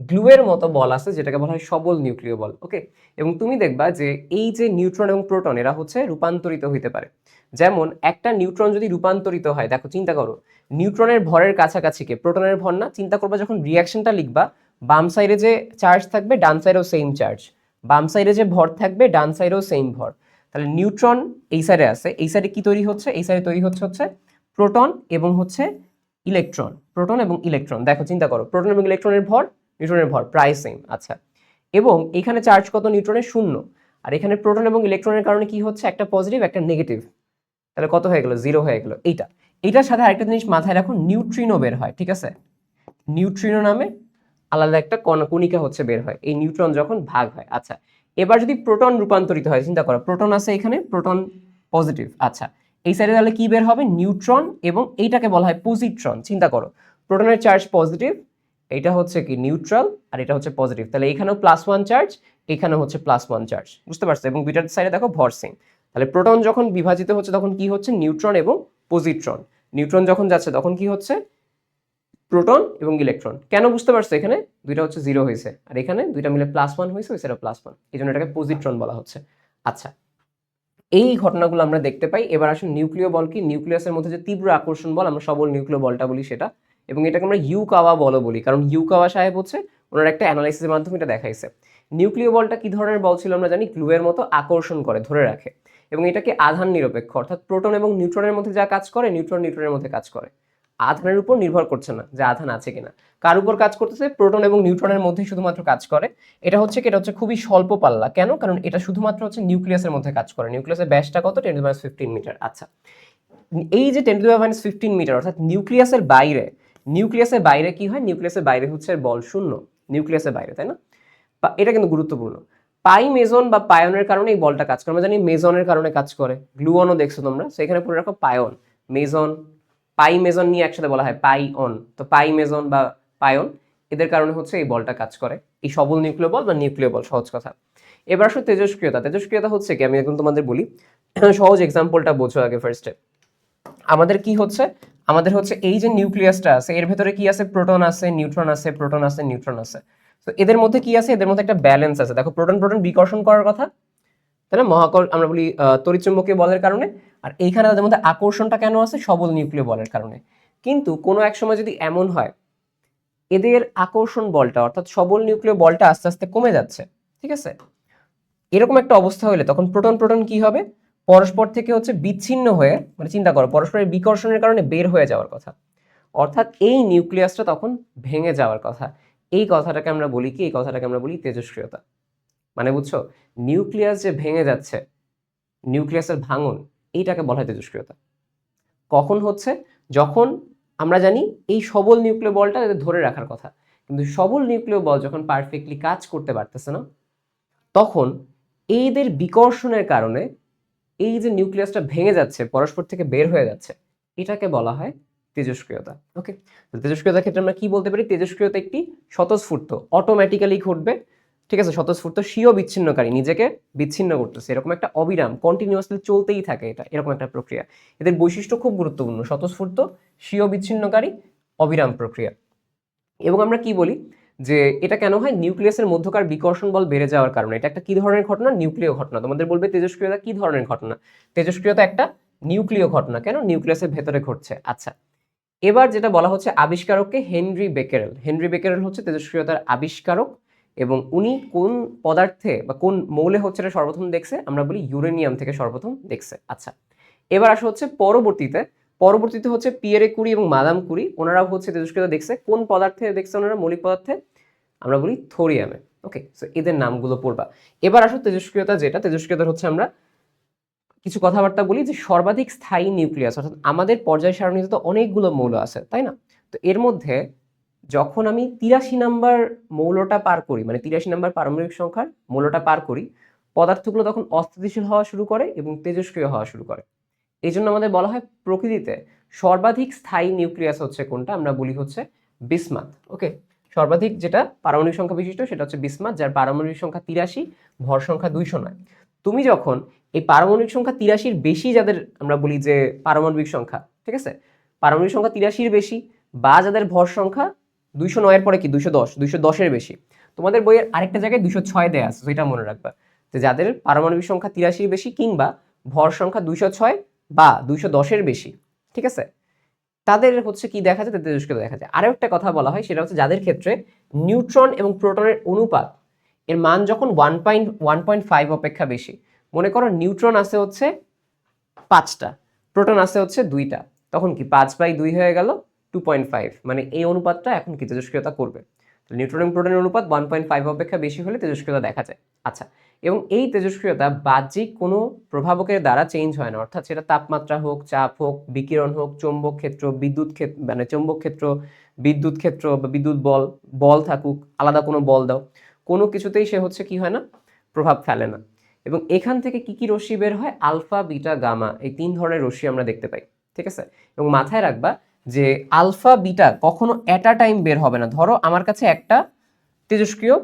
গ্লুয়ের মতো বল আছে যেটাকে বলা হয় সবল নিউক্লিয় বল। ওকে, এবং তুমি দেখবা যে এই যে নিউট্রন এবং প্রোটন এরা হচ্ছে রূপান্তরিত হইতে পারে। যেমন একটা নিউট্রন যদি রূপান্তরিত হয়, দেখো চিন্তা করো নিউট্রনের ভরের কাছাকাছি কে? প্রোটনের ভর না? চিন্তা করবা যখন রিয়াকশনটা লিখবা, বাম সাইডে যে চার্জ থাকবে ডান সাইডেও সেম চার্জ, বাম সাইডে যে ভর থাকবে ডান সাইডেও সেম ভর। তাহলে নিউট্রন এই সাইডে আছে, এই সাইডে কি তৈরি হচ্ছে? এই সাইডে তৈরি হচ্ছে প্রোটন এবং হচ্ছে ইলেকট্রন, প্রোটন এবং ইলেকট্রন। দেখো চিন্তা করো প্রোটন এবং ইলেকট্রনের ভর, নিউট্রনের ভর প্রায় সেম। আচ্ছা, এবং এখানে চার্জ কত? নিউট্রনের 0, আর এখানে প্রোটন এবং ইলেকট্রনের কারণে কি হচ্ছে? একটা পজিটিভ একটা নেগেটিভ, তাহলে কত হয়ে গেল? 0 হয়ে গেল। এইটার সাথে আরেকটা জিনিস মাথায় রাখো, নিউট্রিনো বের হয়, ঠিক আছে? নিউট্রিনো নামে আলাদা একটা কণিকা হচ্ছে বের হয় এই নিউট্রন যখন ভাগ হয়। আচ্ছা, এবার যদি প্রোটন রূপান্তরিত হয়, চিন্তা করো প্রোটন আছে এখানে, প্রোটন পজিটিভ। আচ্ছা, এই সাইডে তাহলে কি বের হবে? নিউট্রন, এবং এইটাকে বলা হয় পজিট্রন। চিন্তা করো প্রোটনের চার্জ পজিটিভ, এটা হচ্ছে কি নিউট্রাল, আর এটা হচ্ছে পজিটিভ, তাহলে এখানেও +1 চার্জ, এখানে হচ্ছে +1 চার্জ, বুঝতে পারছো? এবং দুইটার সাইডে দেখো ভর সেম। তাহলে প্রোটন যখন বিভাজিত হচ্ছে তখন কি হচ্ছে? নিউট্রন এবং পজিট্রন। নিউট্রন যখন যাচ্ছে তখন কি হচ্ছে? প্রোটন এবং ইলেকট্রন। কেন? বুঝতে পারছো? এখানে দুইটা হচ্ছে 0 হয়েছে, আর এখানে দুইটা মিলে +1 হয়েছে, ওই সাইডে +1, এই জন্য এটাকে পজিট্রন বলা হচ্ছে। আচ্ছা, এই ঘটনাগুলো আমরা দেখতে পাই। এবার আসুন নিউক্লিয় বল কি? নিউক্লিয়াসের মধ্যে যে তীব্র আকর্ষণ বল, আমরা সবল নিউক্লিয় বলটা বলি সেটা, এবং এটাকে আমরা ইউকাওয়া বলও বলি, কারণ ইউকাওয়া সাহেব হচ্ছে ওনার একটা অ্যানালাইসিসের মাধ্যমে এটা দেখাইছে। নিউক্লিয় বলটা কি ধরনের বল ছিল আমরা জানি? গ্লুয়ের মতো আকর্ষণ করে, ধরে রাখে, এবং এটাকে আধান নিরপেক্ষ, অর্থাৎ প্রোটন এবং নিউট্রনের মধ্যে যা কাজ করে নিউট্রন নিউট্রনের মধ্যে কাজ করে, আধানের উপর নির্ভর করছে না যে আধান আছে কিনা। কার উপর কাজ করতেছে? প্রোটন এবং নিউট্রনের মধ্যে শুধুমাত্র কাজ করে। এটা হচ্ছে খুবই স্বল্প পাল্লা। কেন? কারণ এটা শুধুমাত্র হচ্ছে নিউক্লিয়াসের মধ্যে কাজ করে। নিউক্লিয়াসের ব্যাসটা কত? 10⁻15 মিটার। আচ্ছা, এই যে 10⁻15 মিটার অর্থাৎ নিউক্লিয়াসের বাইরে, নিউক্লিয়াসের বাইরে কি হয়? নিউক্লিয়াসের বাইরে হচ্ছে বল শূন্য, নিউক্লিয়াসের বাইরে, তাই না? এটা কিন্তু গুরুত্বপূর্ণ। পাই মেজন বা পায়নের কারণে এই বলটা কাজ করে। আমরা জানি মেজনের কারণে কাজ করে, গ্লুঅনও দেখছো তোমরা, সেখানে পড়ে রাখো পায়ন, মেজন, পাই মেজন নিয়ে একসাথে বলা হয় পাই অন। তো পাই মেজন বা পায়ন, এদের কারণে হচ্ছে এই বলটা কাজ করে, এই সবল নিউক্লিয় বল বা নিউক্লিয় বল, সহজ কথা। এবার আসলে তেজস্ক্রিয়তা। তেজস্ক্রিয়তা হচ্ছে কি? আমি এখন তোমাদের বলি, সহজ এক্সাম্পলটা বোঝো আগে ফার্স্টে। আমাদের কি হচ্ছে? আমাদের হচ্ছে এই যে নিউক্লিয়াসটা আছে এর ভেতরে কি আছে? প্রোটন আছে, নিউট্রন আছে, প্রোটন আছে, নিউট্রন আছে। তো এদের মধ্যে কি আছে? এদের মধ্যে একটা ব্যালেন্স আছে। দেখো প্রোটন প্রোটন বিকর্ষণ করার কথা, তাই না? আমরা বলি তড়িৎচুম্বকীয় বলের কারণে। আর এইখানে তাদের মধ্যে আকর্ষণটা কেন আছে? সবল নিউক্লিয় বলের কারণে। কিন্তু কোনো এক সময় যদি এমন হয় এদের আকর্ষণ বলটা অর্থাৎ সবল নিউক্লিয় বলটা আস্তে আস্তে কমে যাচ্ছে, ঠিক আছে, এরকম একটা অবস্থা হলে তখন প্রোটন প্রোটন কি হবে? পরস্পর থেকে হচ্ছে বিচ্ছিন্ন হয়ে, মানে চিন্তা করো পরস্পরের বিকর্ষণের কারণে বের হয়ে যাওয়ার কথা। অর্থাৎ এই নিউক্লিয়াসটা তখন ভেঙে যাওয়ার কথা। এই কথাটাকে আমরা বলি কি? এই কথাটাকে আমরা বলি তেজস্ক্রিয়তা। মানে বুঝছো, নিউক্লিয়াস যে ভেঙে যাচ্ছে, নিউক্লিয়াসের ভাঙন, এইটাকে বলা হয় তেজস্ক্রিয়তা। কখন হচ্ছে? যখন আমরা জানি এই সবল নিউক্লিয় বলটা এদের ধরে রাখার কথা, কিন্তু সবল নিউক্লিয় বল যখন পারফেক্টলি কাজ করতে পারতেছে না, তখন এইদের বিকর্ষণের কারণে এই যে নিউক্লিয়াসটা ভেঙে যাচ্ছে, পরস্পর থেকে বের হয়ে যাচ্ছে, এটাকে বলা হয় তেজস্ক্রিয়তা। ওকে, তেজস্ক্রিয়তার ক্ষেত্রে আমরা কি বলতে পারি? তেজস্ক্রিয়তা একটি স্বতঃস্ফূর্ত, অটোমেটিক্যালি ঘটবে, ঠিক আছে, স্বতঃস্ফূর্ত স্বীয় বিচ্ছিন্নকারী, নিজেকে বিচ্ছিন্ন করতেছে, এরকম একটা অবিরাম কন্টিনিউয়াসলি চলতেই থাকে, এটা এরকম একটা প্রক্রিয়া। এদের বৈশিষ্ট্য খুব গুরুত্বপূর্ণ, স্বতঃস্ফূর্ত স্বীয় বিচ্ছিন্নকারী অবিরাম প্রক্রিয়া। এবং আমরা কি বলি যে এটা কেন হয়? নিউক্লিয়াসের মধ্যকার বিকর্ষণ বল বেড়ে যাওয়ার কারণে। এটা একটা কি ধরনের ঘটনা? নিউক্লিয় ঘটনা। তোমাদের বলবে তেজস্ক্রিয়তা কি ধরনের ঘটনা? তেজস্ক্রিয়তা একটা নিউক্লিয় ঘটনা। কেন? নিউক্লিয়াসের ভেতরে ঘটছে। আচ্ছা, এবার যেটা বলা হচ্ছে আবিষ্কারককে হেনরি বেকেরেল। হেনরি বেকেরেল হচ্ছে তেজস্ক্রিয়তার আবিষ্কারক, এবং উনি কোন পদার্থে বা কোন মৌলে হচ্ছে এটা সর্বপ্রথম দেখছে? আমরা বলি ইউরেনিয়াম থেকে সর্বপ্রথম দেখছে। আচ্ছা, এবার আসা হচ্ছে পরবর্তীতে হচ্ছে পিয়েরে কুরি এবং মাদাম কুরি, ওনারাও হচ্ছে তেজস্ক্রিয়তা দেখছে। কোন পদার্থে দেখছে ওনারা? মৌলিক পদার্থে, আমরা বলি থোরিয়ামে। ওকে, সো এদের নামগুলো পড়বা। এবার আসো তেজস্ক্রিয়তা, যেটা তেজস্ক্রিয়তা হচ্ছে আমরা কিছু কথাবার্তা বলি যে সর্বাধিক স্থায়ী নিউক্লিয়াস, অর্থাৎ আমাদের পর্যায় সারণীতে তো অনেকগুলো মৌল আছে, তাই না? তো এর মধ্যে যখন আমি 83 নাম্বার মৌলটা পার করি, মানে 83 নাম্বার পারমাণবিক সংখ্যার মৌলটা পার করি, পদার্থগুলো তখন অস্থিতিশীল হওয়া শুরু করে এবং তেজস্ক্রিয় হওয়া শুরু করে। এই জন্য আমাদের বলা হয় প্রকৃতিতে সর্বাধিক স্থায়ী নিউক্লিয়াস হচ্ছে কোনটা? আমরা বলি হচ্ছে বিসমাথ। ওকে, সর্বাধিক যেটা পারমাণবিক সংখ্যা বিশিষ্ট সেটা হচ্ছে বিসমাথ, যার পারমাণবিক সংখ্যা 83, ভর সংখ্যা 209। তুমি যখন এই পারমাণবিক সংখ্যা 83-র বেশি, যাদের আমরা বলি যে পারমাণবিক সংখ্যা, ঠিক আছে, পারমাণবিক সংখ্যা 83-র বেশি, বা যাদের ভর সংখ্যা 209-এর পরে কি 210-এর বেশি, তোমাদের বইয়ের আরেকটা জায়গায় 206 দেয়া আছে, এটা মনে রাখবা, যে যাদের পারমাণবিক সংখ্যা 83-র বেশি কিংবা ভর সংখ্যা 206 বা 210-এর বেশি, ঠিক আছে, তাদের হচ্ছে কি দেখা যায়? তেজস্ক্রিয়তা দেখা যায়। আরও একটা কথা বলা হয়, সেটা হচ্ছে যাদের ক্ষেত্রে নিউট্রন এবং প্রোটনের অনুপাত এর মান যখন 1.5 অপেক্ষা বেশি, মনে করো নিউট্রন আছে হচ্ছে 5টা, প্রোটন আছে হচ্ছে 2টা, তখন কি 5/2 হয়ে গেল 2.5, মানে এই অনুপাতটা এখন কি তেজস্ক্রিয়তা করবে। নিউট্রন এবং প্রোটনের অনুপাত 1.5 অপেক্ষা বেশি হলে তেজস্ক্রিয়তা দেখা যায়। আচ্ছা, এবং এই তেজস্ক্রিয়তা বাহ্যিক কোনো প্রভাবকের দ্বারা চেঞ্জ হয় না, অর্থাৎ সেটা তাপমাত্রা হোক, চাপ হোক, বিকিরণ হোক, চৌম্বক ক্ষেত্র, বিদ্যুৎ ক্ষেত্র, মানে চৌম্বক ক্ষেত্র, বিদ্যুৎ ক্ষেত্র বা বিদ্যুৎ বল, বল থাকুক, আলাদা কোনো বল দাও, কোনো কিছুতেই সে হচ্ছে কি হয় না? প্রভাব ফেলে না। এবং এখান থেকে কি কি রশ্মি বের হয়? আলফা, বিটা, গামা, এই 3 ধরনের রশ্মি আমরা দেখতে পাই, ঠিক আছে। এবং মাথায় রাখবা যে আলফা বিটা কখনো অ্যাট আ টাইম বের হবে না। ধরো আমার কাছে একটা তেজস্ক্রিয়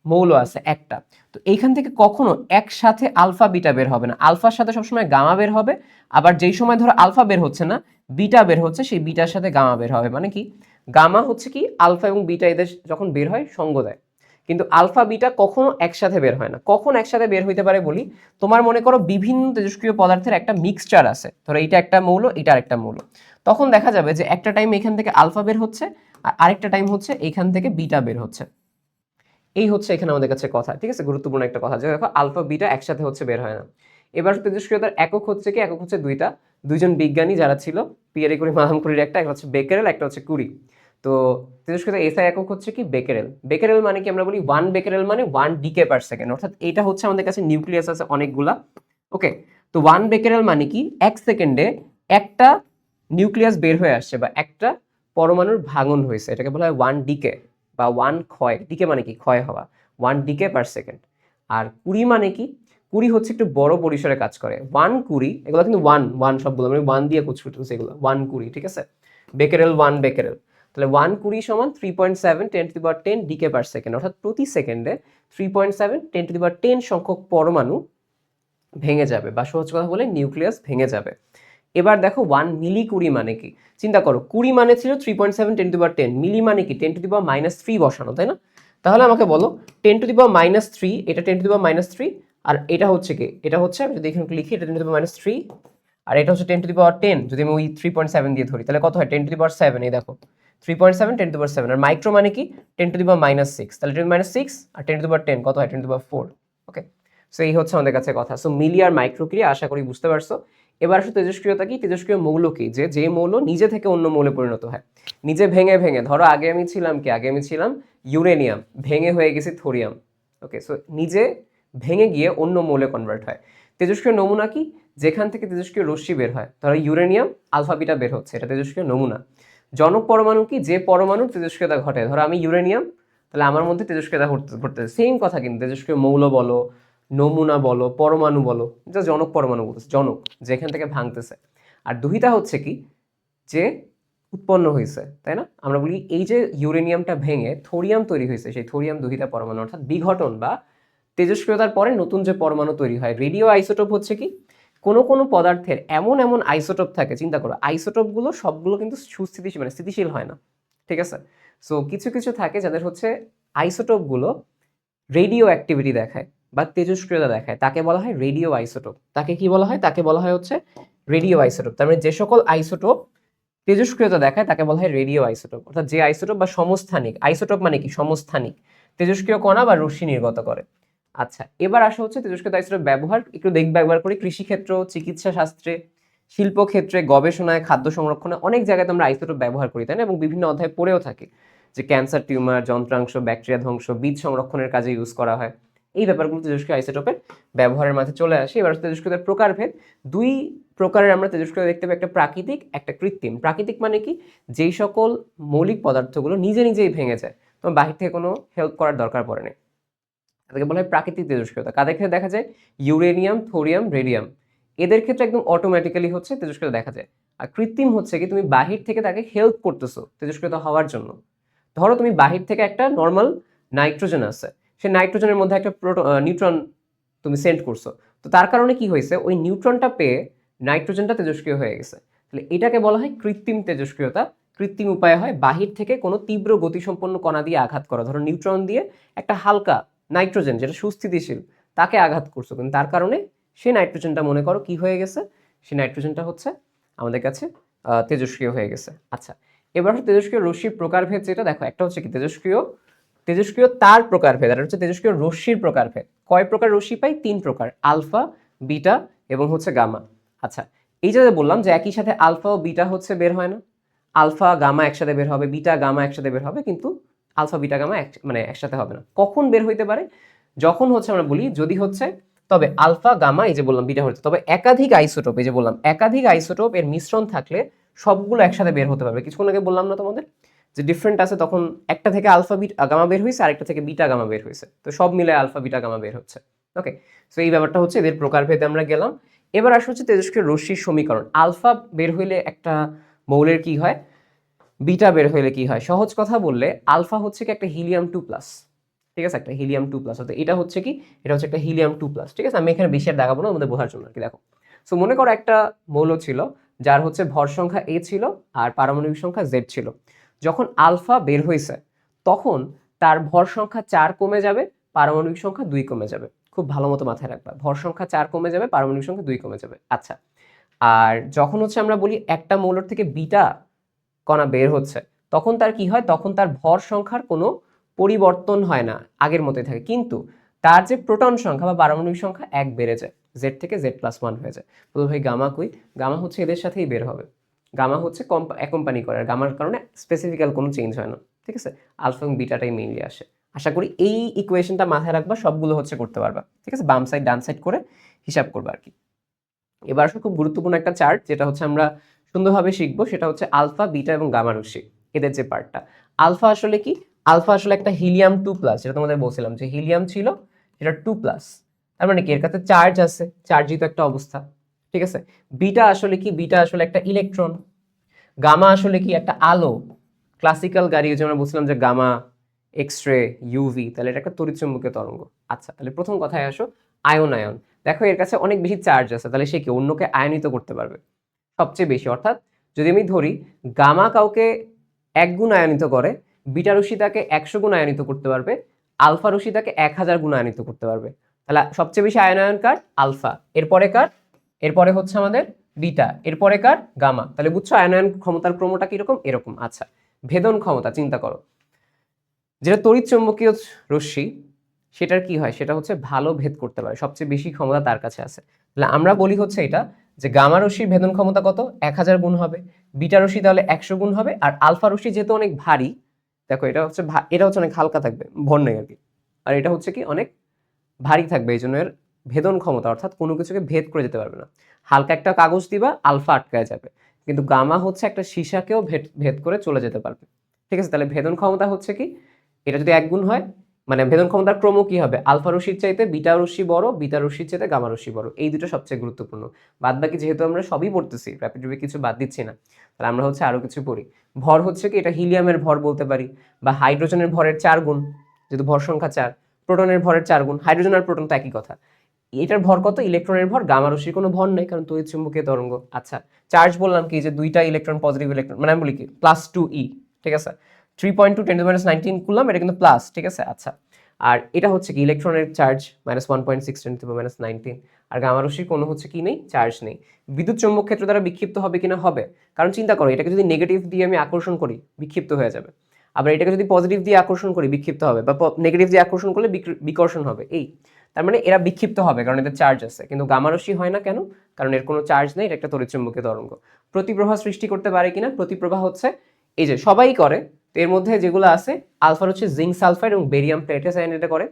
মৌল আছে একটা, তো এইখান থেকে কখনো একসাথে আলফা বিটা বের হবে না, আলফার সাথে সবসময় গামা বের হবে। আবার যেই সময় ধরো আলফা বের হচ্ছে না, বিটা বের হচ্ছে, সেই বিটার সাথে গামা বের হবে। মানে কি? গামা হচ্ছে কি আলফা এবং বিটা এদের যখন বের হয় সঙ্গ দেয়, কিন্তু আলফা বিটা কখনো একসাথে বের হয় না। কখন একসাথে বের হইতে পারে বলি, তোমার মনে করো বিভিন্ন তেজস্ক্রিয় পদার্থের একটা মিক্সচার আছে, ধরো এইটা একটা মৌল, এটা আরেকটা মৌল, তখন দেখা যাবে যে একটা টাইম এখান থেকে আলফা বের হচ্ছে আর আরেকটা টাইম হচ্ছে এখান থেকে বিটা বের হচ্ছে। এই হচ্ছে এখানে আমাদের কাছে কথা, ঠিক আছে, গুরুত্বপূর্ণ একটা কথা, যে দেখো আলফা বিটা একসাথে হচ্ছে বের হয় না। এবার তেজস্ক্রিয়তার একক হচ্ছে কি? একক হচ্ছে দুইজন বিজ্ঞানী যারা ছিল, পিয়েরে কুরি, মাদাম কুরির, একটা হচ্ছে বেকেরেল, একটা হচ্ছে কুরি। তো তেজস্ক্রিয়তার এসআই একক হচ্ছে কি? বেকেরেল। বেকেরেল মানে কি? আমরা বলি 1 বেকেরেল মানে 1 ডিকে পার সেকেন্ড, অর্থাৎ এটা হচ্ছে আমাদের কাছে নিউক্লিয়াস আছে অনেকগুলা। ওকে, তো 1 বেকেরেল মানে কি? 1 সেকেন্ডে একটা নিউক্লিয়াস বের হয়ে আসছে বা একটা পরমাণুর ভাঙন হয়েছে, এটাকে বলা হয় 1 ডিকে বা 1 ক্ষয়। ডিকে মানে কি? ক্ষয় হওয়া। 1 ডিকে পার সেকেন্ড। আর কুড়ি মানে কি? কুড়ি হচ্ছে একটু বড় পরিসরে কাজ করে। 1 কুড়ি, এগুলো কিন্তু 1 সবগুলো মানে 1 দিয়ে কুচকুচ, এগুলো 1 কুড়ি, ঠিক আছে, বেকেরেল 1 বেকেরেল। তাহলে 1 কুড়ি সমান 3.7 10 ডিকে পার সেকেন্ড, অর্থাৎ প্রতি সেকেন্ডে 3.7 10 সংখ্যক পরমাণু ভেঙে যাবে, বা সহজ কথা বলে নিউক্লিয়াস ভেঙে যাবে। এবার দেখো 1 মিলি কুড়ি মানে কি? চিন্তা করো, কুড়ি মানে ছিল 3.7 10 মিলি মানে কি? 10⁻³ বসানো, তাই না? তাহলে আমাকে বলো 10⁻³ এটা 10⁻³ আর এটা হচ্ছে কি? এটা হচ্ছে, আমি যদি এখানে লিখি, এটা 10⁻³ আর এটা হচ্ছে 10⁻10, যদি আমি ওই 3.7 দিয়ে ধরি তাহলে কত হয়? 10⁻7। এই দেখো 3.7 10⁻7। আর মাইক্রো মানে কি? 10⁻6। তাহলে 10⁻6 আর 10⁻10 কত হয়? 10⁻4। ওকে, সো এই হচ্ছে আমাদের কাছে কথা। সো মিলি আর মাইক্রোক্রিয়া আশা করি বুঝতে পারছো। এবার আসলে তেজস্ক্রিয়তা কি? তেজস্ক্রিয় মৌল কি? যে মৌল নিজে থেকে অন্য মৌলে পরিণত হয়, নিজে ভেঙে ভেঙে, ধরো আগে আমি ছিলাম কি, আগে আমি ছিলাম ইউরেনিয়াম, ভেঙে হয়ে গেছি থোরিয়াম। ওকে, সো নিজে ভেঙে গিয়ে অন্য মৌলে কনভার্ট হয়। তেজস্ক্রিয় নমুনা কি? যেখান থেকে তেজস্ক্রিয় রশ্মি বের হয়, ধরো ইউরেনিয়াম আলফা বিটা বের হচ্ছে, এটা তেজস্ক্রিয় নমুনা। জনক পরমাণু কি? যে পরমাণুর তেজস্ক্রিয়তা ঘটে, ধরো আমি ইউরেনিয়াম, তাহলে আমার মধ্যে তেজস্ক্রিয়তা ঘটতে সেম কথা, কিন্তু তেজস্ক্রিয় মৌল বলো, নমুনা বলো, পরমাণু বলো, যা জনক পরমাণু বলতেছে, জনক যেখান থেকে ভাঙতেছে। আর দুহিতা হচ্ছে কি? যে উৎপন্ন হয়েছে, তাই না? আমরা বলি এই যে ইউরেনিয়ামটা ভেঙে থোরিয়াম তৈরি হয়েছে, সেই থোরিয়াম দুহিতা পরমাণু, অর্থাৎ বিঘটন বা তেজস্ক্রিয়তার পরে নতুন যে পরমাণু তৈরি হয়। রেডিও আইসোটোপ হচ্ছে কি? কোনো কোনো পদার্থের এমন এমন আইসোটোপ থাকে, চিন্তা করো, আইসোটোপগুলো সবগুলো কিন্তু সুস্থিতিশীল, মানে স্থিতিশীল হয় না, ঠিক আছে? সো কিছু কিছু থাকে যাদের হচ্ছে আইসোটোপগুলো রেডিও অ্যাক্টিভিটি দেখায় বা তেজস্ক্রিয়তা দেখায়, তাকে বলা হয় রেডিও আইসোটোপ। তাকে কি বলা হয়? তাকে বলা হয় হচ্ছে রেডিও আইসোটোপ। তার মানে যে সকল আইসোটোপ তেজস্ক্রিয়তা দেখায় তাকে বলা হয় রেডিও আইসোটোপ, অর্থাৎ যে আইসোটোপ বা সমস্থানিক, আইসোটোপ মানে কি? সমস্থানিক, তেজস্ক্রিয় কণা বা রশ্মি নির্গত করে। আচ্ছা, এবার আসা হচ্ছে তেজস্ক্রিয় আইসোটোপ ব্যবহার, একটু দেখবে একবার করে। কৃষিক্ষেত্র, চিকিৎসা শাস্ত্রে, শিল্পক্ষেত্রে, গবেষণায়, খাদ্য সংরক্ষণে অনেক জায়গায় আমরা আইসোটোপ ব্যবহার করি, তাই না? এবং বিভিন্ন অধ্যায় পড়েও থাকি যে ক্যান্সার, টিউমার, যন্ত্রাংশ, ব্যাকটেরিয়া ধ্বংস, বীজ সংরক্ষণের কাজে ইউজ করা হয়। এই ব্যাপারগুলো তেজস্ক্রিয় আইসোটোপের ব্যবহারের মাঝে চলে আসে। এবার তেজস্ক্রিয়তার প্রকারভেদ, দুই প্রকারের আমরা তেজস্ক্রিয়তা দেখতে পাই, একটা প্রাকৃতিক, একটা কৃত্রিম। প্রাকৃতিক মানে কি? যেই সকল মৌলিক পদার্থগুলো নিজে নিজেই ভেঙে যায়, তোমার বাহির থেকে কোনো হেল্প করার দরকার পড়ে না, তাদেরকে বলা হয় প্রাকৃতিক তেজস্ক্রিয়তা। কাদের ক্ষেত্রে দেখা যায়? ইউরেনিয়াম, থোরিয়াম, রেডিয়াম, এদের ক্ষেত্রে একদম অটোমেটিক্যালি হচ্ছে তেজস্ক্রিয়তা দেখা যায়। আর কৃত্রিম হচ্ছে কি? তুমি বাহির থেকে তাকে হেল্প করতেছো তেজস্ক্রিয়তা হওয়ার জন্য। ধরো তুমি বাহির থেকে একটা নর্মাল নাইট্রোজেন আছে, সেই নাইট্রোজেনের মধ্যে একটা নিউট্রন তুমি সেন্ড করছো, তো তার কারণে কি হয়েছে? ওই নিউট্রনটা পেয়ে নাইট্রোজেনটা তেজস্ক্রিয় হয়ে গেছে। তাহলে এটাকে বলা হয় কৃত্রিম তেজস্ক্রিয়তা। কৃত্রিম উপায় হয় বাহির থেকে কোনো তীব্র গতিসম্পন্ন কণা দিয়ে আঘাত করা, ধরো নিউট্রন দিয়ে একটা হালকা নাইট্রোজেন যেটা সুস্থিতিশীল তাকে আঘাত করছো, কিন্তু তার কারণে সেই নাইট্রোজেনটা মনে করো কি হয়ে গেছে? সেই নাইট্রোজেনটা হচ্ছে আমাদের কাছে তেজস্ক্রিয় হয়ে গেছে। আচ্ছা, এবার তেজস্ক্রিয় রশ্মির প্রকারভেদ যেটা দেখো, একটা হচ্ছে কি তেজস্ক্রিয়, তেজস্ক্রিয় তার প্রকারভেদ, আর হচ্ছে তেজস্ক্রিয় রশ্মির প্রকারভেদ। কয় প্রকার রশ্মি পাই? 3 প্রকার, আলফা, বিটা এবং হচ্ছে গামা। আচ্ছা, এই যে বললাম যে একই সাথে আলফা ও বিটা হচ্ছে বের হয় না, আলফা গামা একসাথে বের হবে, বিটা গামা একসাথে বের হবে, কিন্তু আলফা বিটা গামা মানে একসাথে হবে না। কখন বের হইতে পারে? যখন হচ্ছে আমরা বলি যদি হচ্ছে, তবে আলফা গামা এই যে বললাম বিটা হচ্ছে, তবে একাধিক আইসোটোপ, এই যে বললাম একাধিক আইসোটোপ এর মিশ্রণ থাকলে সবগুলো একসাথে বের হতে পারবে। কিছুক্ষণ আগে বললাম না তোমাদের যে ডিফারেন্ট আছে, তখন একটা থেকে আলফা বিটা গামা বের হয়েছে, আরেকটা থেকে বিটা গামা বের হয়েছে, তো সব মিলে আলফা বিটা গামা বের হচ্ছে। ওকে, সো এই ব্যাপারটা হচ্ছে এদের প্রকারভেদে আমরা গেলাম। এবার আসা হচ্ছে তেজস্ক্রিয় রশ্মির সমীকরণ। আলফা বের হইলে একটা মৌলের কি হয়, বিটা বের হইলে কি হয়? সহজ কথা বললে আলফা হচ্ছে কি একটা হিলিয়াম 2+, ঠিক আছে? একটা হিলিয়াম 2+, অর্থাৎ এটা হচ্ছে কি? এটা হচ্ছে একটা হিলিয়াম 2+, ঠিক আছে? আমি এখানে বেশি আর দেখাবো না, আমাদের বোঝার জন্য আর কি। দেখো, সো মনে করো একটা মৌল ছিল যার হচ্ছে ভর সংখ্যা A ছিল আর পারমাণবিক সংখ্যা Z ছিল। যখন আলফা বের হয়েছে তখন তার ভর সংখ্যা 4 কমে যাবে, পারমাণবিক সংখ্যা 2 কমে যাবে। খুব ভালো মতো মাথায় রাখবা, ভর সংখ্যা 4 কমে যাবে, পারমাণবিক সংখ্যা 2 কমে যাবে। আচ্ছা, আর যখন হচ্ছে আমরা বলি একটা মৌলের থেকে বিটা কণা বের হচ্ছে, তখন তার কি হয়? তখন তার ভর সংখ্যার কোনো পরিবর্তন হয় না, আগের মতোই থাকে, কিন্তু তার যে প্রোটন সংখ্যা বা পারমাণবিক সংখ্যা 1 বেড়ে যায়, জেড থেকে Z+1 হয়ে যায়। বলো ভাই গামা কই? গামা হচ্ছে এদের সাথেই বের হবে, গামা হচ্ছে অ্যাকম্পানি করে, আর গামার কারণে স্পেসিফিক্যাল কোনো চেঞ্জ হয় না, ঠিক আছে? আলফা এবং বিটাটাই মেইনলি আসে। আশা করি এই ইকুয়েশনটা মাথায় রাখবা, সবগুলো হচ্ছে করতে পারবা, ঠিক আছে? বাম সাইড ডান সাইড করে হিসাব করবা আর কি। এবার আসলে খুব গুরুত্বপূর্ণ একটা চার্ট যেটা হচ্ছে আমরা সুন্দরভাবে শিখবো, সেটা হচ্ছে আলফা, বিটা এবং গামা রশ্মি, এদের যে পার্টটা। আলফা আসলে কি? আলফা আসলে একটা হিলিয়াম 2+, যেটা তোমাদের বলছিলাম যে হিলিয়াম ছিল, এটা 2+, তার মানে কি এর কাছে চার্জ আছে, চার্জিত একটা অবস্থা, ঠিক আছে? বিটা আসলে কি? বিটা আসলে একটা ইলেকট্রন। গামা আসলে কি? একটা আলো, ক্লাসিক্যাল গাড়ি, যে আমরা বলছিলাম যে গামা, এক্স রে, ইউভি, তাহলে এটা একটা তড়িৎচুম্বকীয় তরঙ্গ। আচ্ছা, তাহলে প্রথম কথায় আসো, আয়ন। দেখো এর কাছে অনেক বেশি চার্জ আছে, তাহলে সে কি অন্যকে আয়নিত করতে পারবে সবচেয়ে বেশি। অর্থাৎ যদি আমি ধরি গামা কাউকে 1 গুণ আয়নিত করে, বিটা রশ্মি তাকে 100 গুণ আয়নিত করতে পারবে, আলফা রশ্মি তাকে 1000 গুণ আয়নিত করতে পারবে। তাহলে সবচেয়ে বেশি আয়নায়ন কার? আলফা। এরপরে কার? এরপরে হচ্ছে আমাদের বিটা। এরপরে কার? গামা। তাহলে বুঝছো আয়নায়ন ক্ষমতার ক্রমটা কিরকম? এরকম। আচ্ছা, ভেদন ক্ষমতা চিন্তা করো, যেটা তড়িৎ চৌম্বকীয় রশ্মি, সেটার কি হয়? সেটা হচ্ছে ভালো ভেদ করতে পারে, সবচেয়ে বেশি ক্ষমতা তার কাছে আছে। তাহলে আমরা বলি হচ্ছে এটা যে গামা রশ্মির ভেদন ক্ষমতা কত, 1000 গুণ হবে, বিটা রশ্মি তাহলে 100 গুণ হবে, আর আলফা রশ্মি যেহেতু অনেক ভারী, দেখো এটা হচ্ছে অনেক হালকা থাকবে, ভর নেই আর কি, আর এটা হচ্ছে কি অনেক ভারী থাকবে, এই জন্য এর ভেদন ক্ষমতা অর্থাৎ কোনো কিছুকে ভেদ করে যেতে পারবে না। হালকা একটা কাগজ দিবা, আলফা আটকায় যাবে, কিন্তু গামা হচ্ছে একটা সীসাকেও ভেদ করে চলে যেতে পারবে। ঠিক আছে, তাহলে ভেদন ক্ষমতা হচ্ছে কি, এটা যদি 1 গুণ হয়, মানে ভেদন ক্ষমতার ক্রম কি হবে, আলফা রশ্মির চাইতে বিটা রশ্মি বড়, বিটা রশ্মির চাইতে গামা রশ্মি বড়, এই দুটো সবচেয়ে গুরুত্বপূর্ণ। বাদ বাকি যেহেতু আমরা সবই পড়তেছি, র্যাপিড রিভিউ কিছু বাদ দিচ্ছি না, তাহলে আমরা হচ্ছে আরো কিছু পড়ি। ভর হচ্ছে কি, এটা হিলিয়ামের ভর বলতে পারি, বা হাইড্রোজেনের ভরের 4 গুণ, যেহেতু ভর সংখ্যা 4, প্রোটনের ভরের 4 গুণ, হাইড্রোজেন আর প্রোটন তো একই কথা। এটার ভর কত, ইলেকট্রনের ভর, গামা রশ্মির কোনো ভর নেই কারণ তড়িৎ চুম্বকীয় তরঙ্গ। আচ্ছা, চার্জ বললাম কি, যে দুইটা ইলেকট্রন, পজিটিভ ইলেকট্রন, মানে আমি বলি কি +2e, ঠিক আছে, 3.2 × 10⁻19 কুলম্ব, এটা কিন্তু প্লাস, ঠিক আছে। আচ্ছা, আর এটা হচ্ছে কি ইলেকট্রনের চার্জ -1.6 × 10⁻19, আর গামা রশ্মির কোনো হচ্ছে কি নেই, চার্জ নেই। বিদ্যুৎ চুম্বক ক্ষেত্র দ্বারা বিক্ষিপ্ত হবে কিনা, হবে, কারণ চিন্তা করো এটাকে যদি নেগেটিভ দিয়ে আমি আকর্ষণ করি বিক্ষিপ্ত হয়ে যাবে, আবার এটাকে যদি পজিটিভ দিয়ে আকর্ষণ করি বিক্ষিপ্ত হবে, বা নেগেটিভ দিয়ে আকর্ষণ করলে বিকর্ষণ হবে। এই তার মানে এরা বিক্ষিপ্ত হবে কারণ এদের চার্জ আছে, কিন্তু গামা রশ্মি হয় না কেন, কারণ এর কোনো চার্জ নেই, এটা একটা তড়িৎচুম্বকীয় তরঙ্গ। প্রতিপ্রবাহ সৃষ্টি করতে পারে কিনা, প্রতিপ্রবাহ হচ্ছে এই যে সবাই করে, তো এর মধ্যে যেগুলো আছে, আলফা হচ্ছে জিঙ্ক সালফাইড এবং বেরিয়াম প্লেটিসায়ানেটে করে,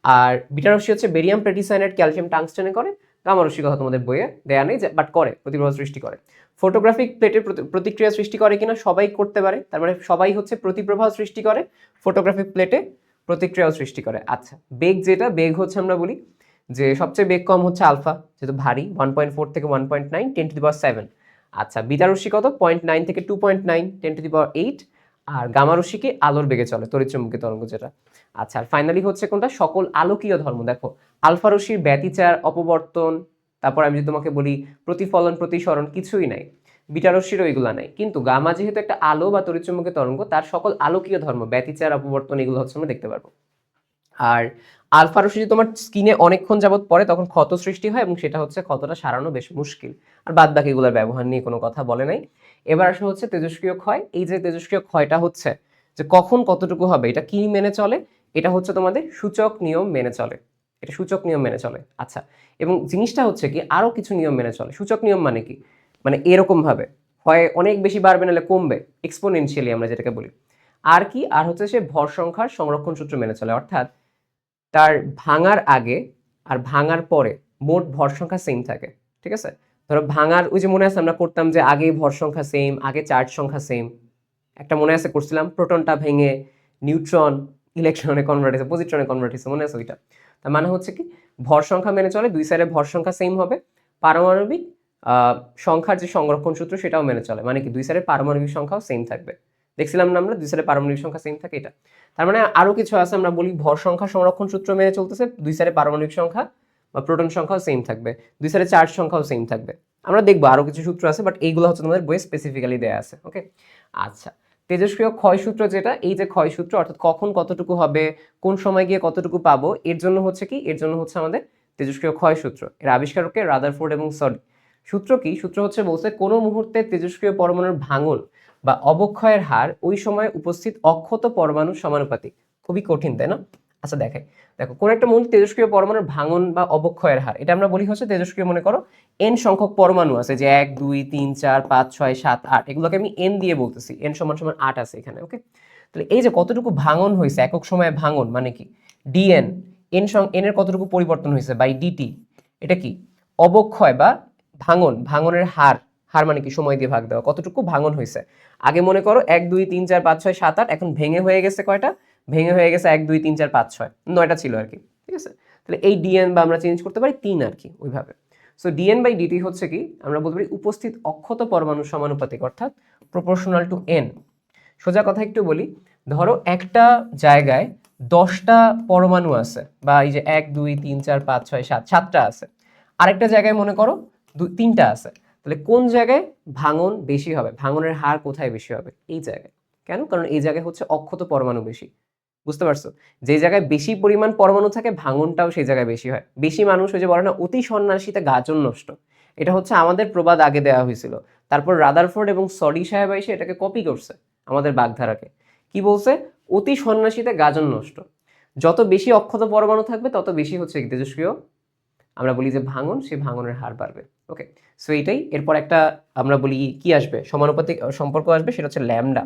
আর বিটা রশ্মি হচ্ছে বেরিয়াম প্লেটিসায়ানেট ক্যালসিয়াম টাংস্টেনে করে। গামা রশ্মির কথা তোমাদের বইয়ে দেয়া নেই, বাট করে, প্রতিপ্রবাহ সৃষ্টি করে। ফটোগ্রাফিক প্লেটের প্রতিক্রিয়া সৃষ্টি করে কিনা, সবাই করতে পারে, তার মানে সবাই হচ্ছে প্রতিপ্রবাহ সৃষ্টি করে, ফটোগ্রাফিক প্লেটে প্রতিক্রিয়াও সৃষ্টি করে। আচ্ছা, বেগ যেটা, বেগ হচ্ছে আমরা বলি যে সবচেয়ে বেগ কম হচ্ছে আলফা, যেহেতু ভারী, 1.4 থেকে 1.9 10⁻7। আচ্ছা, বিটা রশ্মি কত, 0.9 থেকে 2.9 10⁸। আর গামা রশ্মি কি আলোর বেগে চলে, তড়িৎচুম্বকীয় তরঙ্গ যেটা। আচ্ছা, আর ফাইনালি হচ্ছে কোনটা, সকল আলোকীয় ধর্ম। দেখো আলফা রশ্মির ব্যতিচার, অপবর্তন, তারপর আমি যদি তোমাকে বলি প্রতিফলন, প্রতিসরণ, কিছুই নাই। বিটা রশ্মির ওইগুলা নাই, কিন্তু গামা যেহেতু একটা আলো বা তড়িৎচুম্বকীয় তরঙ্গ, তার সকল আলোকীয় ধর্ম, ব্যতিচার, অপবর্তন, এগুলো হচ্ছে আমরা দেখতে পারবো। আর আলফা রশ্মি যদি তোমার স্কিনে অনেকক্ষণ যাবত পড়ে তখন ক্ষত সৃষ্টি হয়, এবং সেটা হচ্ছে ক্ষতটা সারানো বেশ মুশকিল। আর বাদ বাকিগুলোর ব্যবহার নিয়ে কোনো কথা বলে নাই। এবার আসলে হচ্ছে তেজস্ক্রিয় ক্ষয়। এই যে তেজস্ক্রিয় ক্ষয়টা হচ্ছে যে কখন কতটুকু হবে, এটা কি মেনে চলে, এটা হচ্ছে তোমাদের সূচক নিয়ম মেনে চলে, এটা সূচক নিয়ম মেনে চলে। আচ্ছা, এবং জিনিসটা হচ্ছে কি আরো কিছু নিয়ম মেনে চলে। সূচক নিয়ম মানে কি, মানে এরকম ভাবে হয় অনেক বেশি বাড়বে, নাহলে কমবে, এক্সপোনেনশিয়ালি আমরা যেটাকে বলি। আর কি, আর হচ্ছে সে ভর সংখ্যার সংরক্ষণ সূত্র মেনে চলে, অর্থাৎ তার ভাঙার আগে আর ভাঙার পরে মোট ভর সংখ্যা সেম থাকে। ঠিক আছে, ধরো ভাঙার ওই যে মনে আছে আমরা করতাম যে আগে ভর সংখ্যা সেম, আগে চার্জ সংখ্যা সেম, একটা মনে আছে করছিলাম, প্রোটনটা ভেঙে নিউট্রন ইলেকট্রনে কনভার্ট হয়েছে, পজিট্রনে কনভার্ট হয়েছে, মনে আছে ওইটা। তার মানে হচ্ছে কি ভর সংখ্যা মেনে চলে, দুই সাইডে ভর সংখ্যা সেম হবে, পারমাণবিক সংখ্যার যে সংরক্ষণ সূত্র সেটাও মেনে চলে, মানে কি দুই সাইডের পারমাণবিক সংখ্যাও সেম থাকবে। দেখছিলাম না আমরা দুই সাইডে পারমাণবিক সংখ্যা সেম থাকে, এটা। তার মানে আরো কিছু আছে, আমরা বলি ভর সংখ্যা সংরক্ষণ সূত্র মেনে চলতেছে, দুই সাইডে পারমাণবিক সংখ্যা বা প্রোটন সংখ্যাও সেম থাকবে, দুই সাইডে চার্জ সংখ্যাও সেম থাকবে। আমরা দেখবো আরো কিছু সূত্র আছে, বাট এইগুলো হচ্ছে তোমাদের বইয়ে স্পেসিফিক্যালি দেয়া আছে। ওকে, আচ্ছা, তেজস্ক্রিয় ক্ষয় সূত্র যেটা, এই যে ক্ষয় সূত্র, অর্থাৎ কখন কতটুকু হবে, কোন সময় গিয়ে কতটুকু পাবো, এর জন্য হচ্ছে কি, এর জন্য হচ্ছে আমাদের তেজস্ক্রিয় ক্ষয় সূত্র। এর আবিষ্কারকে রাদারফোর্ড এবং সডি। সূত্র কি, সূত্র হচ্ছে বলছে কোনো মুহূর্তে তেজস্ক্রিয় পরমাণুর ভাঙন বা অবক্ষয়ের হার ওই সময় উপস্থিত অক্ষত পরমাণুর সমানুপাতিক। খুবই কঠিন, তাই না? আচ্ছা দেখো কোন একটা মুহূর্তে তেজস্ক্রিয় পরমাণুর ভাঙন বা অবক্ষয়ের হার, এটা আমরা বলি হচ্ছে তেজস্ক্রিয়, মনে করো এন সংখ্যক পরমাণু আছে, যে 1 2 3 4 5 6 7 8, এগুলোকে আমি এন দিয়ে বলতেছি, এন সমান সমান 8 আছে এখানে। ওকে, তাহলে এই যে কতটুকু ভাঙন হয়েছে, একক সময়ে ভাঙন মানে কি ডিএন, এন এর কতটুকু পরিবর্তন হয়েছে বাই ডিটি, এটা কি অবক্ষয় বা ভাঙনের হার, হার মানে কি সময় দিয়ে ভাগ দেওয়া, কতটুকু ভাঙন হয়েছে। আগে মনে করো 1 2 3 4 5 6 7 8, এখন ভেঙে হয়ে গেছে কয়টা, ভেঙে হয়ে গেছে 1 2 3 4 5 6 9টা ছিল আর কি। ঠিক আছে, তাহলে এই ডিএন বা আমরা চেঞ্জ করতে পারি 3 আর কি, ওইভাবে। সো ডিএন বাই ডিটি হচ্ছে কি, আমরা বলতে পারি উপস্থিত অক্ষত পরমাণুর সমানুপাতিক, অর্থাৎ প্রপোর্শনাল টু এন। সোজা কথা একটু বলি, ধরো একটা জায়গায় 10টা পরমাণু আছে, বা এই যে 1 2 3 4 5 6 7, 7টা আছে, আরেকটা জায়গায় মনে করো 3টা আছে, তাহলে কোন জায়গায় ভাঙন বেশি হবে, ভাঙনের হার কোথায় বেশি হবে, এই জায়গায়। কেন, কারণ এই জায়গায় হচ্ছে অক্ষত পরমাণু বেশি। বুঝতে পারছো, যে জায়গায় বেশি পরিমাণ পরমাণু থাকে ভাঙনটাও সেই জায়গায় বেশি হয়। বেশি মানুষ, ওই যে বলে না অতি সন্ন্যাসীতে গাজন নষ্ট, এটা হচ্ছে আমাদের প্রবাদ আগে দেওয়া হয়েছিল, তারপর রাদারফোর্ড এবং সডি সাহেব এসে এটাকে কপি করছে আমাদের বাগধারাকে। কি বলছে, অতি সন্ন্যাসীতে গাজন নষ্ট, যত বেশি অক্ষত পরমাণু থাকবে তত বেশি হচ্ছে তেজস্ক্রিয়, আমরা বলি যে ভাঙন, সেই ভাঙনের হার বাড়বে। ওকে, সো এইটাই। এরপর একটা আমরা বলি কি আসবে, সমানুপাতিক সম্পর্ক আসবে, সেটা হচ্ছে ল্যামডা।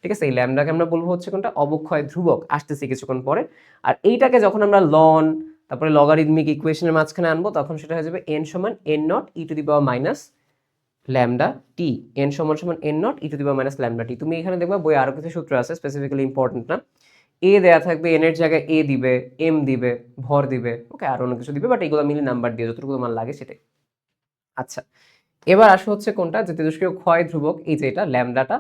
ঠিক আছে, এই ল্যামডাকে আমরা বলবো হচ্ছে কোনটা, অবক্ষয় ধ্রুবক, আসতেছি কিছুক্ষণ পরে। আর এইটাকে যখন আমরা লন তারপরে লগারিদমিক ইকুয়েশনের মাঝখানে আনবো তখন সেটা হয়ে যাবে n সমান n naught E to the power minus lambda T. n সমান সমান n naught E to the power minus lambda T. তুমি এখানে দেখবা বই আরো কিছু সূত্র আছে, স্পেসিফিক্যালি ইম্পর্টেন্ট না। এ দেয়া থাকবে, এন এর জায়গায় এ দিবে, এম দিবে, ভর দিবে, ওকে, আর অন্য কিছু দিবে, বাট এগুলো মিলে নাম্বার দিয়ে যতটুকু তোমার লাগে সেটাই। আচ্ছা, এবার আসা হচ্ছে কোনটা, যে তেজস্ক্রিয় ক্ষয় ধ্রুবক, এই যে এটা ল্যামডাটা।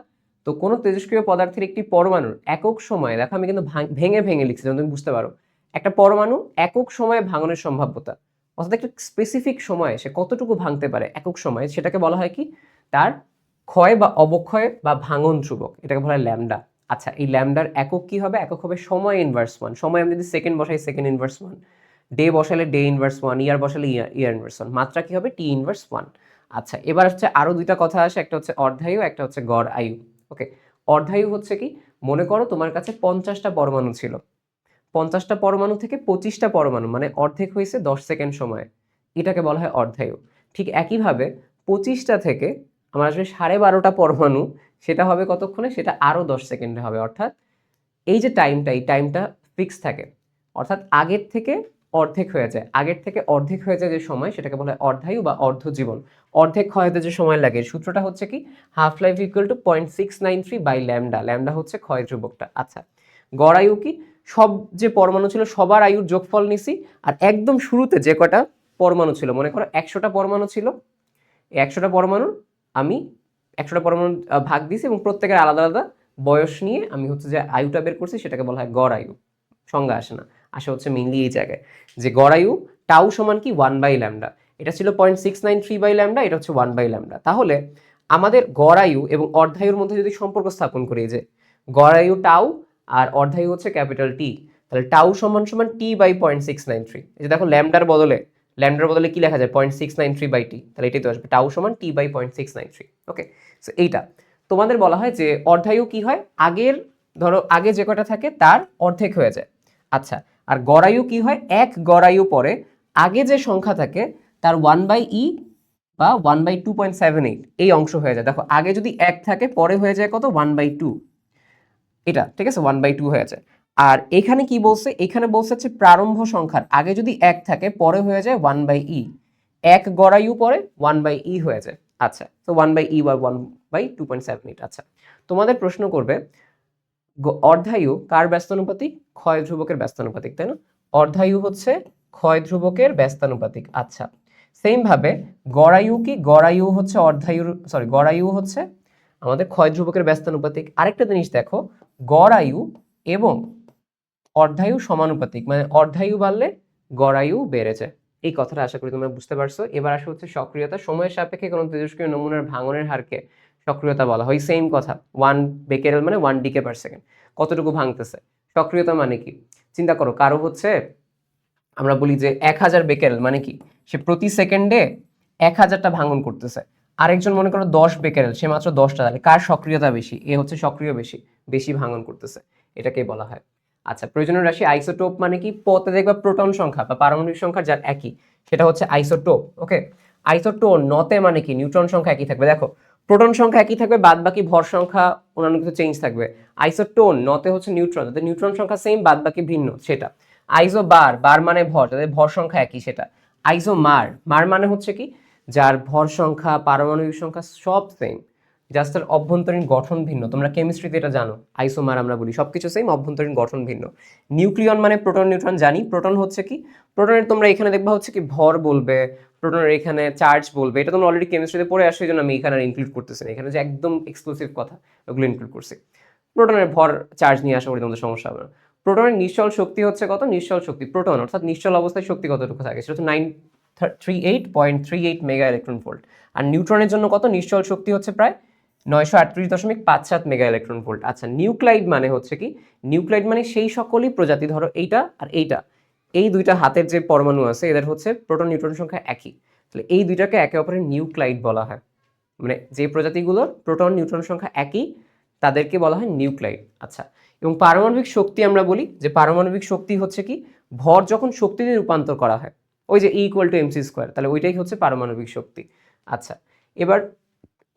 তো কোনো তেজস্ক্রিয় পদার্থের একটি পরমাণুর একক সময়ে, দেখো আমি কিন্তু ভেঙে ভেঙে লিখছি যেন তুমি বুঝতে পারো, একটা পরমাণু একক সময়ে ভাঙনের সম্ভাব্যতা, অর্থাৎ একটা স্পেসিফিক সময়ে সে কতটুকু ভাঙতে পারে একক সময়ে, সেটাকে বলা হয় কি, তার ক্ষয় বা অবক্ষয় বা ভাঙন ধ্রুবক, এটাকে বলা হয় ল্যামডা। আচ্ছা, এই ল্যামডার একক কি হবে, একক হবে সময় ইনভার্স ওয়ান। সময় আমি যদি সেকেন্ড বসাই, সেকেন্ড ইনভার্স ওয়ান, ডে বসালে ডে ইনভার্স ওয়ান, ইয়ার বসালে ইয়ার ইনভার্স ওয়ান, মাত্রা কি হবে, টি ইনভার্স ওয়ান। আচ্ছা, এবার হচ্ছে আরো দুইটা কথা আসে, একটা হচ্ছে অর্ধায়ু, একটা হচ্ছে গড় আয়ু। ওকে, অর্ধায়ু হচ্ছে কি, মনে করো তোমার কাছে 50টা পরমাণু ছিল, 50টা পরমাণু থেকে 25টা পরমাণু মানে অর্ধেক হয়েছে 10 সেকেন্ড সময়ে, এটাকে বলা হয় অর্ধায়ু। ঠিক একইভাবে 25টা থেকে আমার আসবে 12.5টা পরমাণু, সেটা হবে কতক্ষণে, সেটা আরো 10 সেকেন্ডে হবে। অর্থাৎ এই যে টাইমটা, এই টাইমটা ফিক্স থাকে, অর্থাৎ আগের থেকে অর্ধেক হয়ে যায়, আগের থেকে অর্ধেক হয়ে যায় যে সময়, সেটাকে বলা হয় অর্ধায়ু বা অর্ধজীবন। অর্ধেক ক্ষয় হতে যে সময় লাগে, সূত্রটা হচ্ছে কি, half life equal to 0.693 by lambda. Lambda হচ্ছে ক্ষয় ধ্রুবকটা। আচ্ছা, গড় আয়ু কি, সব যে পরমাণু ছিল সবার আয়ুর যোগফল নিছি, আর একদম শুরুতে যে কটা পরমাণু ছিল, মনে করো 100টা পরমাণু ছিল, এই 100টা পরমাণু আমি 100টা পরমাণু ভাগ দিয়েছি এবং প্রত্যেকের আলাদা আলাদা বয়স নিয়ে আমি হচ্ছে যে আয়ুটা বের করছি, সেটাকে বলা হয় গড় আয়ু। সংজ্ঞা আসে না, আসে হচ্ছে মেইনলি এই জায়গায়, যে গড় আয়ু টাউ সমান কি 1/λ। এটা ছিল 0.693/λ, এটা হচ্ছে 1/λ। তাহলে আমাদের গড় আয়ু এবং অর্ধায়ুর মধ্যে যদি সম্পর্ক স্থাপন করি, যে গড় আয়ু টাউ আর অর্ধায়ু হচ্ছে ক্যাপিটাল টি, তাহলে টাউ সমান সমান টি বাই 0.693। এই যে দেখো ল্যামডার বদলে কি লেখা যায়, 0.693/t, তাহলে এটাই তো আসবে, টাউ সমান টি বাই 0.693। ওকে, সো এইটা তোমাদের বলা হয় যে অর্ধায়ু কি হয়, আগের ধরো আগে যে কটা থাকে তার অর্ধেক হয়ে যায়। আচ্ছা, আর গড়ায়ু কি হয়, এক গড়ায়ু পরে আগে যে সংখ্যা থাকে তার 1/e বা 1/2.78 এই অংশ হয়ে যায়। দেখো আগে যদি 1 থাকে পরে হয়ে যায় কত, 1/2, এটা ঠিক আছে, 1/2 হয়ে যায়। আর এখানে কি বলছে, এখানে বলছে হচ্ছে প্রারম্ভ সংখ্যার আগে যদি 1 থাকে পরে হয়ে যায় 1/e, এক গড়ায়ু পরে 1/e হয়ে যায়। আচ্ছা, তো 1/e বা 1/2.78। আচ্ছা, তোমাদের প্রশ্ন করবে অর্ধায়ু কার ব্যস্তানুপাতিক, ক্ষয় ধ্রুবকের ব্যস্তানুপাতিক, তাই না? অর্ধায়ু হচ্ছে ক্ষয় ধ্রুবকের ব্যস্তানুপাতিক। আচ্ছা, সেম ভাবে গড়ায়ু কি, গড়ায়ু হচ্ছে অর্ধায়ুর, সরি, গড়ায়ু হচ্ছে আমাদের ক্ষয় ধ্রুবকের ব্যস্তানুপাতিক। আরেকটা জিনিস দেখো, গড়ায়ু এবং অর্ধায়ু সমানুপাতিক, মানে অর্ধায়ু বাড়লে গড়ায়ু বেড়ে যায়। এই কথাটা আশা করি তোমরা বুঝতে পারছো। এবার আসা হচ্ছে সক্রিয়তা। সময়ের সাপেক্ষে কোনো তেজস্ক্রিয় নমুনার ভাঙনের হারকে সক্রিয়তা বলা হয়। সেম কথা, 1 বেকেরেল মানে 1 ডিকে পার সেকেন্ড, কতটুকু ভাঙতেছে। সক্রিয়তা মানে কি, চিন্তা করো, কারো হচ্ছে আমরা বলি যে 1000 বেকেরেল মানে কি, সে প্রতি সেকেন্ডে 1000টা ভাঙন করতেছে। আরেকজন মনে করো 10 বেকেরেল, সে মাত্র 10টা, তাহলে কার সক্রিয়তা বেশি, এ হচ্ছে সক্রিয় বেশি, বেশি ভাঙন করতেছে, এটাকেই বলা হয়। আচ্ছা, প্রয়োজনীয় রাশি আইসোটোপ মানে কি, পতে দেখবা প্রোটন সংখ্যা বা পারমাণবিক সংখ্যা যার একই, সেটা হচ্ছে আইসোটোপ। ওকে, আইসোটোন, নতে মানে কি, নিউট্রন সংখ্যা একই থাকবে। দেখো প্রোটন সংখ্যা একই থাকবে, বাদ বাকি ভর সংখ্যা অন্যান্য কিছু চেঞ্জ থাকবে। আইসোটোন, নতে হচ্ছে নিউট্রন, তাদের নিউট্রন সংখ্যা সেম, বাদ বাকি ভিন্ন, সেটা। আইসো বার, বার মানে ভর, তাদের ভর সংখ্যা একই, সেটা। আইসো মার, মার মানে হচ্ছে কি, যার ভর সংখ্যা পারমাণবিক সংখ্যা সব সেম, জাস্ট তার অভ্যন্তরীণ গঠন ভিন্ন। তোমরা কেমিস্ট্রিতে এটা জানো, আইসোমার আমরা বলি, সবকিছু সেম, অভ্যন্তরীণ গঠন ভিন্ন। নিউক্লিয়ন মানে প্রোটন নিউট্রন জানি। প্রোটন হচ্ছে কি, প্রোটনের তোমরা এখানে দেখবা হচ্ছে কি ভর বলবে, প্রোটনের এখানে চার্জ বলবে, এটা তোমরা অলরেডি কেমিস্ট্রিতে পড়ে আসছো, এই জন্য আমি এখানে আর ইনক্লুড করতেছি না, এখানে যে একদম এক্সক্লুসিভ কথা ওগুলো ইনক্লুড করছি। প্রোটনের ভর চার্জ নিয়ে আসা করি, তোমাদের সমস্যা হবে না। প্রোটনের নিশ্চল শক্তি হচ্ছে কত, নিশ্চল শক্তি, প্রোটন অর্থাৎ নিশ্চল অবস্থায় শক্তি কতটুকু থাকে, সেটা হচ্ছে 938.38 মেগা ইলেকট্রন ভোল্ট। আর নিউট্রনের জন্য কত, নিশ্চল শক্তি হচ্ছে প্রায় 938.57 মেগা ইলেকট্রন ভোল্ট। আচ্ছা, নিউক্লাইড মানে হচ্ছে কি, নিউক্লাইড মানে সেই সকলই প্রজাতি, ধরো এইটা আর এইটা, এই দুইটা হাতের যে পরমাণু আছে এদের হচ্ছে প্রোটন নিউট্রন সংখ্যা একই, তাহলে এই দুইটাকে একে অপরের নিউক্লাইড বলা হয়। মানে যে প্রজাতিগুলোর প্রোটন নিউট্রন সংখ্যা একই তাদেরকে বলা হয় নিউক্লাইড। আচ্ছা, এবং পারমাণবিক শক্তি আমরা বলি যে পারমাণবিক শক্তি হচ্ছে কি, ভর যখন শক্তিতে রূপান্তর করা হয়, ওই যে E = mc², তাহলে ওইটাই হচ্ছে পারমাণবিক শক্তি। আচ্ছা, এবার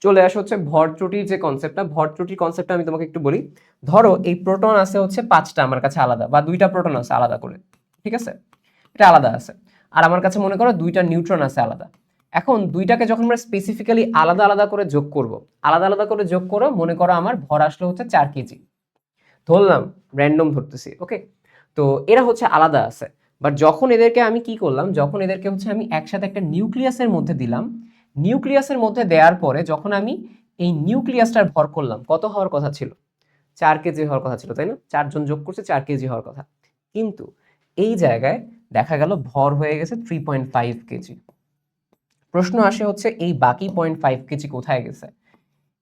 চলে আসে হচ্ছে ভর ত্রুটির যে কনসেপ্টটা। ভর ত্রুটির কনসেপ্টটা আমি তোমাকে একটু বলি। ধরো এই প্রোটন আছে হচ্ছে 5টা আমার কাছে আলাদা, বা 2টা প্রোটন আছে আলাদা করে, ঠিক আছে, এটা আলাদা আছে। আর আমার কাছে মনে করো 2টা নিউট্রন আছে আলাদা। এখন দুইটাকে যখন আমরা স্পেসিফিক্যালি আলাদা আলাদা করে যোগ করব, আলাদা আলাদা করে যোগ করো, মনে করো আমার ভর আসলো হচ্ছে 4 কেজি, ধরলাম, র্যান্ডম ধরতেছি, ওকে। তো এরা হচ্ছে আলাদা আছে, বাট যখন এদেরকে আমি কি করলাম, যখন এদেরকে হচ্ছে আমি একসাথে একটা নিউক্লিয়াসের মধ্যে দিলাম, নিউক্লিয়াসের মধ্যে দেওয়ার পরে যখন আমি এই নিউক্লিয়াসটার ভর করলাম, কত হওয়ার কথা ছিল? 4 কেজি হওয়ার কথা ছিল, তাই না? 4 জন যোগ করছে, 4 কেজি হওয়ার কথা। কিন্তু এই জায়গায় দেখা গেল ভর হয়ে গেছে 3.5 কেজি। প্রশ্ন আসে হচ্ছে এই বাকি 0.5 কেজি কোথায় গেছে?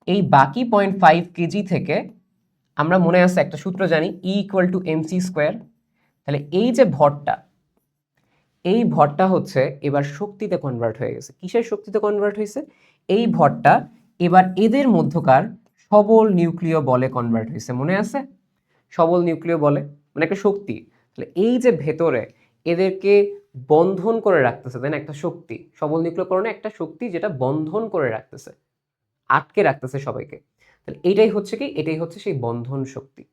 এই বাকি 0.5 কেজি থেকে আমরা মনে আছে একটা সূত্র জানি, E = mc স্কোয়ার। তাহলে এই যে ভরটা, এই ভরটা হচ্ছে এবার শক্তিতে কনভার্ট হয়ে গেছে। কিসের শক্তিতে কনভার্ট হয়েছে? এই ভরটা এবার এদের মধ্যকার সবল নিউক্লিয় বলে কনভার্ট হয়েছে, মনে আছে? সবল নিউক্লিয় বলে মানে একটা শক্তি। তাহলে এই যে ভেতরে এদেরকে বন্ধন করে রাখতেছে, তাই না, একটা শক্তি, সবল নিউক্লিয়করণে একটা শক্তি যেটা বন্ধন করে রাখতেছে, আটকে রাখতেছে সবাইকে। তাহলে এইটাই হচ্ছে কি, এটাই হচ্ছে সেই বন্ধন শক্তি।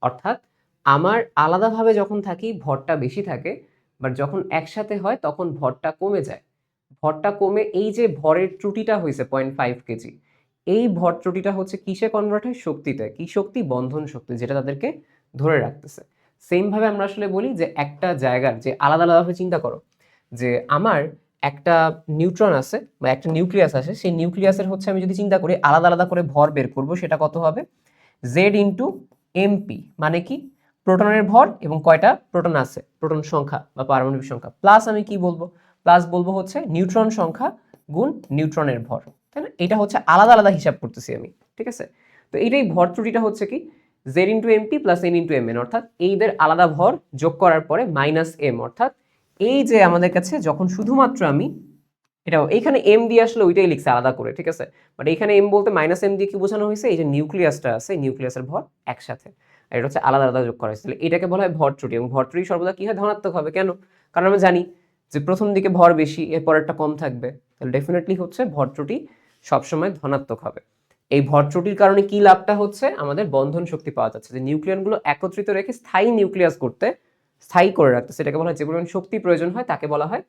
অর্থাৎ আমার আলাদাভাবে যখন থাকি ভরটা বেশি থাকে, বাট যখন একসাথে হয় তখন ভরটা কমে যায়। ভরটা কমে এই যে ভরের ত্রুটিটা হয়েছে 0.5 কেজি, এই ভর ত্রুটিটা হচ্ছে কিসে কনভার্ট হয়? শক্তিতে। কি শক্তি? বন্ধন শক্তি, যেটা তাদেরকে ধরে রাখতেছে। সেম ভাবে আমরা আসলে বলি যে একটা জায়গার যে আলাদা আলাদাভাবে চিন্তা করো, যে আমার একটা নিউট্রন আছে বা একটা নিউক্লিয়াস আছে, সেই নিউক্লিয়াসের হচ্ছে আমি যদি চিন্তা করি আলাদা আলাদা করে ভর বের করব, সেটা কত হবে? জেড ইন্টু এমপি, মানে কি? প্রোটনের ভর এবং কয়টা প্রোটন আছে, প্রোটন সংখ্যা বা পারমাণবিক সংখ্যা, প্লাস আমি কি বলবো? প্লাস বলবো হচ্ছে নিউট্রন সংখ্যা গুণ নিউট্রনের ভর, তাই না? এটা হচ্ছে আলাদা আলাদা হিসাব করতেছি আমি, ঠিক আছে? তো এইটাই ভর ত্রুটিটা হচ্ছে কি, Z into m p plus N into m n, অর্থাৎ এইদের আলাদা ভর যোগ করার পরে মাইনাস এম, অর্থাৎ এই যে আমাদের কাছে যখন শুধুমাত্র আমি এটাও এইখানে এম দিয়ে আসলে ওইটাই লিখছে আলাদা করে, ঠিক আছে, বাট এখানে এম বলতে মাইনাস এম দিয়ে কি বোঝানো হয়েছে? এই যে নিউক্লিয়াসটা আছে, নিউক্লিয়াসের ভর একসাথে, আর এটা হচ্ছে আলাদা আলাদা যোগ করা হয়েছে। তাহলে এটাকে বলা হয় ভর ত্রুটি, এবং ভর ত্রুটি সর্বদা কি হয়? ধনাত্মক হবে। কেন? কারণ আমরা জানি যে প্রথম দিকে ভর বেশি, এরপর একটা কম থাকবে, তাহলে ডেফিনেটলি হচ্ছে ভর ত্রুটি সবসময় ধনাত্মক হবে। এই ভর ত্রুটির কারণে কি লাভটা হচ্ছে? আমাদের বন্ধন শক্তি পাওয়া যাচ্ছে, যে নিউক্লিয়নগুলো একত্রিত রেখে স্থায়ী নিউক্লিয়াস করতে, স্থায়ী করে রাখতে, সেটাকে বলা হয়, যে পরিমাণ শক্তি প্রয়োজন হয় তাকে বলা হয়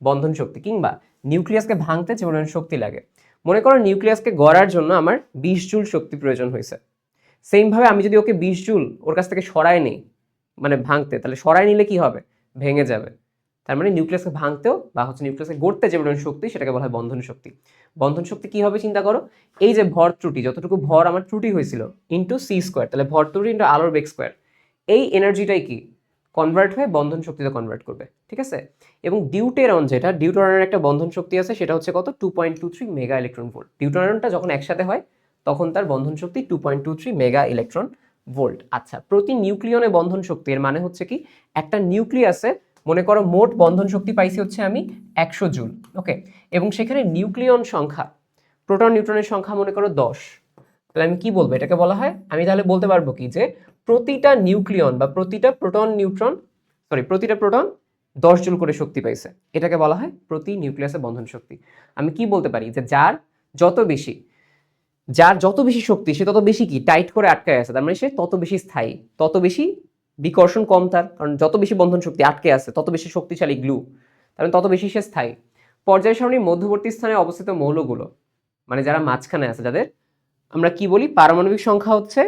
বন্ধন শক্তি। কিংবা নিউক্লিয়াসকে ভাঙতে যে পরিমাণ শক্তি লাগে, মনে করো নিউক্লিয়াসকে গড়ার জন্য আমার 20 জুল শক্তি প্রয়োজন হয়েছে। সেম ভাবে আমি যদি ওকে 20 জুল ওর কাছ থেকে সরায় নিই, মানে ভাঙতে, তাহলে সরায় নিলে কি হবে? ভেঙে যাবে। তার মানে নিউক্লিয়াসকে ভাঙতেও বা হচ্ছে নিউক্লিয়াসকে গড়তে যে পরিমাণ শক্তি, সেটাকে বলা হয় বন্ধন শক্তি। বন্ধন শক্তি কি হবে চিন্তা করো, এই যে ভর ত্রুটি, যতটুকু ভর আমার ত্রুটি হয়েছিল ইন্টু সি স্কোয়ার, তাহলে ভর ত্রুটি ইন্টু আলোর বেগ স্কোয়ার, এই এনার্জিটাই কি কনভার্ট হয়ে বন্ধন শক্তিতে কনভার্ট করবে, ঠিক আছে? এবং ডিউটেরন, যেটা ডিউটেরনের একটা বন্ধন শক্তি আছে, সেটা হচ্ছে কত? 2.23 মেগা ইলেকট্রন ভোল্ট। ডিউটেরনটা যখন একসাথে হয় তখন তার বন্ধন শক্তি 2.23 মেগা ইলেকট্রন ভোল্ট। আচ্ছা, প্রতি নিউক্লিয়নে বন্ধন শক্তি, এর মানে হচ্ছে কি, একটা নিউক্লিয়াসে মনে করো মোট বন্ধন শক্তি পাইছি হচ্ছে আমি 100 জুল, ওকে, এবং সেখানে নিউক্লিয়ন সংখ্যা, প্রোটন নিউট্রনের সংখ্যা মনে করো 10। তাহলে আমি কি বলবো? এটাকে বলা হয়, আমি তাহলে বলতে পারবো কি, যে প্রতিটা নিউক্লিয়ন বা প্রতিটা প্রোটন নিউট্রন, সরি প্রতিটা প্রোটন 10 জুল করে শক্তি পাইছে, এটাকে বলা হয় প্রতি নিউক্লিয়াসে বন্ধন শক্তি। আমি কি বলতে পারি, যে যার যত বেশি শক্তি, সে তত বেশি কি টাইট করে আটকায় আছে, তার মানে সে তত বেশি স্থায়ী, তত বেশি বিকর্ষণ কম তার, কারণ যত বেশি বন্ধন শক্তি আটকে আছে তত বেশি শক্তিশালী গ্লু, তার মানে তত বেশি সে স্থায়ী। পর্যায় সারণীর মধ্যবর্তী স্থানে অবস্থিত মৌলগুলো, মানে যারা মাঝখানে আছে, যাদের আমরা কি বলি, পারমাণবিক সংখ্যা হচ্ছে,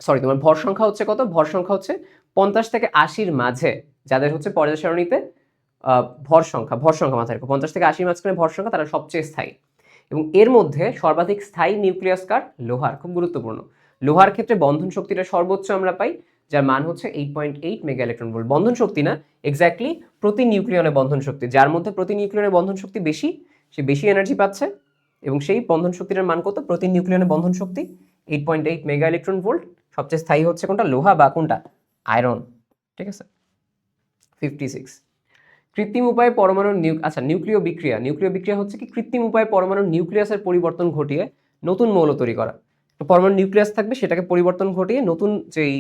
সরি তোমার ভর সংখ্যা হচ্ছে কত? ভর সংখ্যা হচ্ছে 50 থেকে 80-র মাঝে, যাদের হচ্ছে পর্যায় সারণীতে ভর সংখ্যা মাথায় রাখো, 50 থেকে 80-র মাঝখানে ভর সংখ্যা, তারা সবচেয়ে স্থায়ী। এবং এর মধ্যে সর্বাধিক স্থায়ী নিউক্লিয়াস কার? লোহার। খুব গুরুত্বপূর্ণ, লোহার ক্ষেত্রে বন্ধন শক্তিটা সর্বোচ্চ আমরা পাই, যার মান হচ্ছে 8.8 মেগা ইলেকট্রন ভোল্ট। বন্ধন শক্তি না, এক্স্যাক্টলি প্রতি নিউক্লিয়নে বন্ধন শক্তি, যার মধ্যে প্রতি নিউক্লিয়নে বন্ধন শক্তি বেশি, সে বেশি এনার্জি পাচ্ছে, এবং সেই বন্ধন শক্তির মান কত? প্রতি নিউক্লিয়নে বন্ধন শক্তি 8.8 মেগা ইলেকট্রন ভোল্ট। সবচেয়ে স্থায়ী হচ্ছে কোনটা? লোহা, বা কোনটা? আয়রন, ঠিক আছে। 56, কৃত্রিম উপায়ে পরমাণুর নিউক্লিয় বিক্রিয়া হচ্ছে কি, কৃত্রিম উপায়ে পরমাণুর নিউক্লিয়াসের পরিবর্তন ঘটিয়ে নতুন মৌল তৈরি করা। পরমাণু নিউক্লিয়াস থাকবে, সেটাকে পরিবর্তন ঘটিয়ে নতুন যেই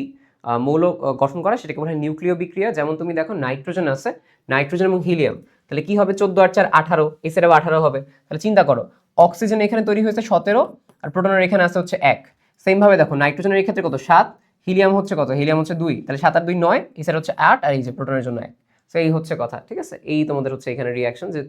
মৌল গঠন করা, সেটাকে বলা হয় নিউক্লিয় বিক্রিয়া। যেমন তুমি দেখো নাইট্রোজেন আছে, নাইট্রোজেন এবং হিলিয়াম, তাহলে কি হবে 14 আর 4 18, এই সাইডেও 18 হবে। তাহলে চিন্তা করো, অক্সিজেন এখানে তৈরি হয়েছে 17 আর প্রোটনের এখানে আছে হচ্ছে 1। সেম ভাবে দেখো নাইট্রোজেনের এই ক্ষেত্রে কত 7, হিলিয়াম হচ্ছে কত, হিলিয়াম হচ্ছে 2, তাহলে 7 আর 2 9, এই সাইড হচ্ছে 8 আর এই যে প্রোটনের জন্য 1। সো এই হচ্ছে কথা, ঠিক আছে। এই তোমাদের হচ্ছে এখানে রিয়াকশন যে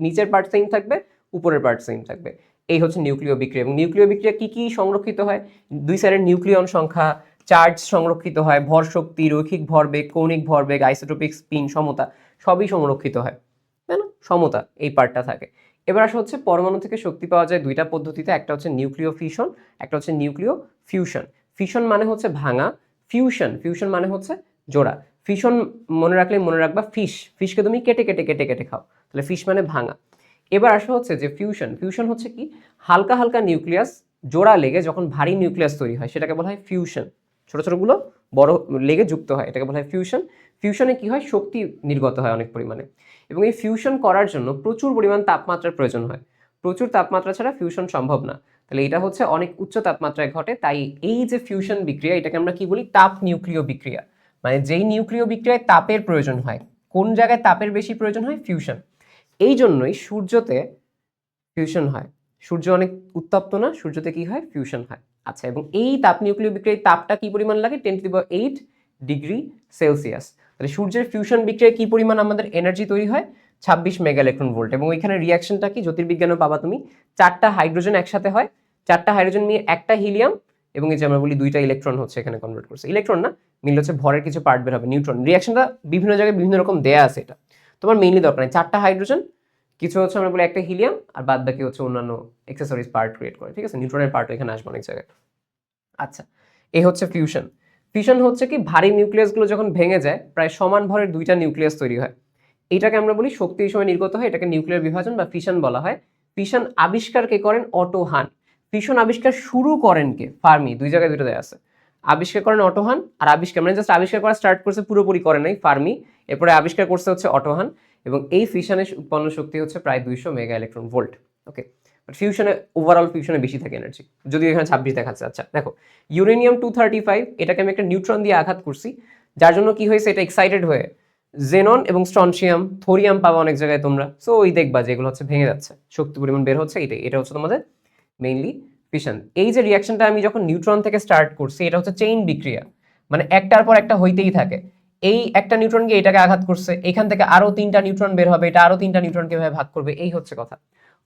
নিচের পার্ট সেম থাকবে, উপরের পার্ট সেম থাকবে। এই হচ্ছে নিউক্লিয় বিক্রিয়া। এবং নিউক্লিয় বিক্রিয়া কি কি সংরক্ষিত হয়, দুই সাইডের নিউক্লিয়ন সংখ্যা, চার্জ সংরক্ষিত হয়, ভর শক্তি, রৈখিক ভরবেগ, কৌণিক ভরবেগ, আইসোটোপিক স্পিন, সমতা, সবই সংরক্ষিত হয়, তাই না? সমতা এই পার্টটা থাকে। এবার আসা হচ্ছে পরমাণু থেকে শক্তি পাওয়া যায় দুইটা পদ্ধতিতে, একটা হচ্ছে নিউক্লিয় ফিশন, একটা হচ্ছে নিউক্লিয় ফিউশন। ফিশন মানে হচ্ছে ভাঙা, ফিউশন মানে হচ্ছে জোড়া। ফিশন মনে মনে রাখবা ফিশকে তুমি কেটে কেটে কেটে কেটে খাও, তাহলে ফিশ মানে ভাঙা। এবার আসা হচ্ছে যে ফিউশন হচ্ছে কি, হালকা হালকা নিউক্লিয়াস জোড়া লেগে যখন ভারী নিউক্লিয়াস তৈরি হয় সেটাকে বলা হয় ফিউশন। ছোট ছোটগুলো বড় লেগে যুক্ত হয়, এটাকে বলা হয় ফিউশন। ফিউশনে কি হয়, শক্তি নির্গত হয় অনেক পরিমাণে, এবং এই ফিউশন করার জন্য প্রচুর পরিমাণ তাপমাত্রার প্রয়োজন হয়। প্রচুর তাপমাত্রা ছাড়া ফিউশন সম্ভব না। তাহলে এটা হচ্ছে অনেক উচ্চ তাপমাত্রায় ঘটে, তাই এই যে ফিউশন বিক্রিয়া এটাকে আমরা কি বলি, তাপ নিউক্লিয় বিক্রিয়া। মানে যেই নিউক্লিয় বিক্রিয়ায় তাপের প্রয়োজন হয়, কোন জায়গায় তাপের বেশি প্রয়োজন হয়, ফিউশন। এই জন্যই সূর্যতে ফিউশন হয়। সূর্য অনেক উত্তপ্ত না, সূর্যতে কি হয়, ফিউশন হয়। আচ্ছা, এবং এই তাপ নিউক্লিয় বিক্রিয়ায় তাপটা কি পরিমাণ লাগে, 10⁸ ডিগ্রি সেলসিয়াস। তাহলে সূর্যের ফিউশন বিক্রিয়ায় কি পরিমাণ আমাদের এনার্জি তৈরি হয়, 26 মেগা ইলেকট্রন ভোল্ট। এবং ওইখানে রিয়াকশনটা কি, জ্যোতির্বিজ্ঞানও পাবা তুমি, 4টা হাইড্রোজেন একসাথে হয়, 4টা হাইড্রোজেন নিয়ে একটা হিলিয়াম, এবং এই যে আমরা বলি 2টা ইলেকট্রন হচ্ছে এখানে কনভার্ট করছে, ইলেকট্রন না, মিললে হচ্ছে ভরের কিছু পার্ট বের হবে, নিউট্রন। রিয়াকশনটা বিভিন্ন জায়গায় বিভিন্ন রকম দেয়া আছে, এটা তোমার মেইনলি দরকার নেই। 4টা হাইড্রোজেন, কিছু হচ্ছে আমরা বলি একটা হিলিয়াম, আর বাদ বাকি হচ্ছে অন্যান্য এক্সেসরিজ পার্ট ক্রিয়েট করে, ঠিক আছে। নিউট্রনের পার্ট এখানে আসবে অনেক জায়গায়। আচ্ছা, এই হচ্ছে ফিউশন। ফিশন হচ্ছে কি, ভারী নিউক্লিয়াসগুলো যখন ভেঙে যায় প্রায় সমান ভরের 2টা নিউক্লিয়াস তৈরি হয়, এটাকে আমরা বলি শক্তি এই সময় নির্গত হয়, এটাকে নিউক্লিয়ার বিভাজন বা ফিশন বলা হয়। ফিশন আবিষ্কার কে করেন, অটো হান। ফিশন আবিষ্কার শুরু করেন কে, ফার্মি। দুই জায়গায় দুটো দেয়া আছে, আবিষ্কার করেন অটো হান, আর আবিষ্কার মানে জাস্ট আবিষ্কার করা স্টার্ট করছে, পুরোপুরি করে নাই, ফার্মি। এরপরে আবিষ্কার করছে হচ্ছে অটো হান, এবং এই ফিশনের উৎপন্ন শক্তি হচ্ছে প্রায় 200 মেগা ইলেকট্রন ভোল্ট। ওকে, ফিউশনে ওভারঅল ফিউশনে বেশি থাকে এনার্জি, যদিও এখানে 26 দেখাচ্ছে। আচ্ছা দেখো, ইউরেনিয়াম 235, এটাকে আমি একটা নিউট্রন দিয়ে আঘাত করছি, যার জন্য কি হয়েছে, এটা এক্সাইটেড হয়ে জেনন এবং স্ট্রনশিয়াম, থোরিয়াম পাবা অনেক জায়গায় তোমরা। সো ওই দেখবা যে এগুলো হচ্ছে ভেঙে যাচ্ছে, শক্তি পরিমাণ বের হচ্ছে, এটা হচ্ছে তোমাদের মেইনলি ফিশন। এই যে রিয়াকশনটা আমি যখন নিউট্রন থেকে স্টার্ট করছি, এটা হচ্ছে চেইন বিক্রিয়া, মানে একটার পর একটা হইতেই থাকে। এই একটা নিউট্রন গিয়ে এটাকে আঘাত করছে, এখান থেকে আরো 3টা নিউট্রন বের হবে, এটা আরো 3টা নিউট্রনকে ভাবে ভাগ করবে, এই হচ্ছে কথা।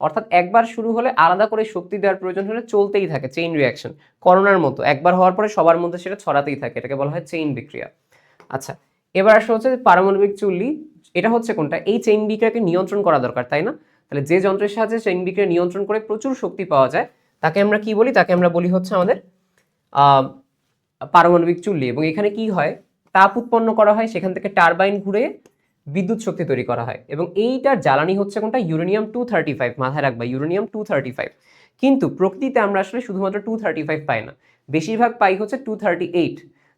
অর্থাৎ একবার শুরু হলে আলাদা করে শক্তি দেওয়ার প্রয়োজন হলে চলতেই থাকে, চেইন রিয়াকশন, করোনার মতো একবার হওয়ার পরে সবার মধ্যে সেটা ছড়াতেই থাকে, এটাকে বলা হয় চেইন বিক্রিয়া। আচ্ছা, এবার আসা হচ্ছে পারমাণবিক চুল্লি। এটা হচ্ছে কোনটা, এই চেইন বিক্রিয়াকে নিয়ন্ত্রণ করা দরকার, তাই না? তাহলে যে যন্ত্রের সাহায্যে চেইন বিক্রিয়া নিয়ন্ত্রণ করে প্রচুর শক্তি পাওয়া যায়, তাকে আমরা কি বলি, তাকে আমরা বলি হচ্ছে আমাদের পারমাণবিক চুল্লি। এবং এখানে কি হয়, তাপ উৎপন্ন করা হয়, সেখান থেকে টারবাইন ঘুরে বিদ্যুৎ শক্তি তৈরি করা হয়, এবং এইটার জ্বালানি হচ্ছে কোনটা, ইউরেনিয়াম 235। মাথায় রাখবা, ইউরেনিয়াম 235। কিন্তু প্রকৃতিতে আমরা আসলে শুধুমাত্র 235 পাই না, বেশিরভাগ পাই হচ্ছে 238।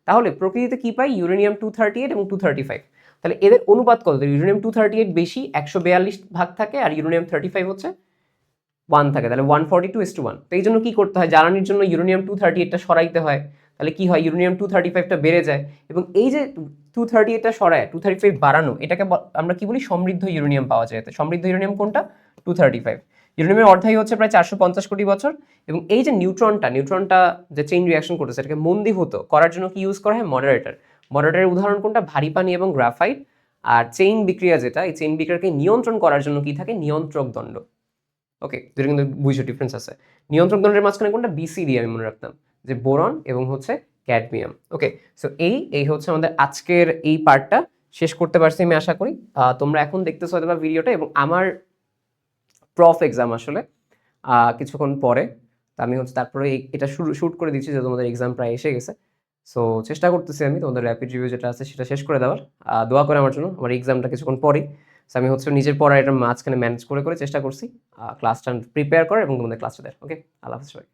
তাহলে প্রকৃতিতে কি পাই, ইউরেনিয়াম 238 এবং 235। তাহলে এদের অনুপাত কত, ইউরেনিয়াম 238 বেশি 142 ভাগ থাকে, আর ইউরেনিয়াম 35 হচ্ছে 1 থাকে, তাহলে 142:1। তো এই জন্য কি করতে হয়, জ্বালানির জন্য ইউরেনিয়াম 238টা সরাইতে হয়, তাহলে কি হয়, ইউরেনিয়াম 235টা বেড়ে যায়। এবং এই যে 238টা সরায় 235 বাড়ানো, এটাকে আমরা কি বলি, সমৃদ্ধ ইউরেনিয়াম পাওয়া যায়। সমৃদ্ধ ইউরেনিয়াম কোনটা, 235। ইউরেনিয়ামের অর্ধায়ু হচ্ছে প্রায় 450 কোটি বছর। এবং এই যে নিউট্রনটা যে চেইন রিয়াকশন করতেছে, এটাকে মন্দীভূত করার জন্য কি ইউজ করা হয়, মডারেটর। মডারেটরের উদাহরণ কোনটা, ভারী পানি এবং গ্রাফাইট। আর চেইন বিক্রিয়া যেটা, এই চেইন বিক্রিয়াকে নিয়ন্ত্রণ করার জন্য কি থাকে, নিয়ন্ত্রক দণ্ড। ওকে, দুটো কিন্তু বুঝছো ডিফারেন্স আছে। নিয়ন্ত্রক দণ্ডের মাঝখানে কোনটা, BCD আমি মনে রাখতাম, যে বোরন এবং হচ্ছে ক্যাডমিয়াম। ওকে, সো এই হচ্ছে আমাদের আজকের এই পার্টটা শেষ করতে পারছি আমি আশা করি। তোমরা এখন দেখতেছো হয়তো ভিডিওটা, এবং আমার প্রফ এক্সাম আসলে কিছুক্ষণ পরে, তো আমি হচ্ছে তারপরে এটা শুট করে দিচ্ছি যে তোমাদের এক্সাম প্রায় এসে গেছে। সো চেষ্টা করতেছি আমি তোমাদের র্যাপিড রিভিউ যেটা আছে সেটা শেষ করে দেওয়ার। দোয়া করে আমার জন্য, আমার এক্সামটা কিছুক্ষণ পরেই। সো আমি হচ্ছে নিজের পড়া এটা মাঝখানে ম্যানেজ করে চেষ্টা করছি ক্লাসটা প্রিপেয়ার করার এবং তোমাদের ক্লাসটা দেওয়ার। ওকে, আল্লাহ হাফেজ সবাই।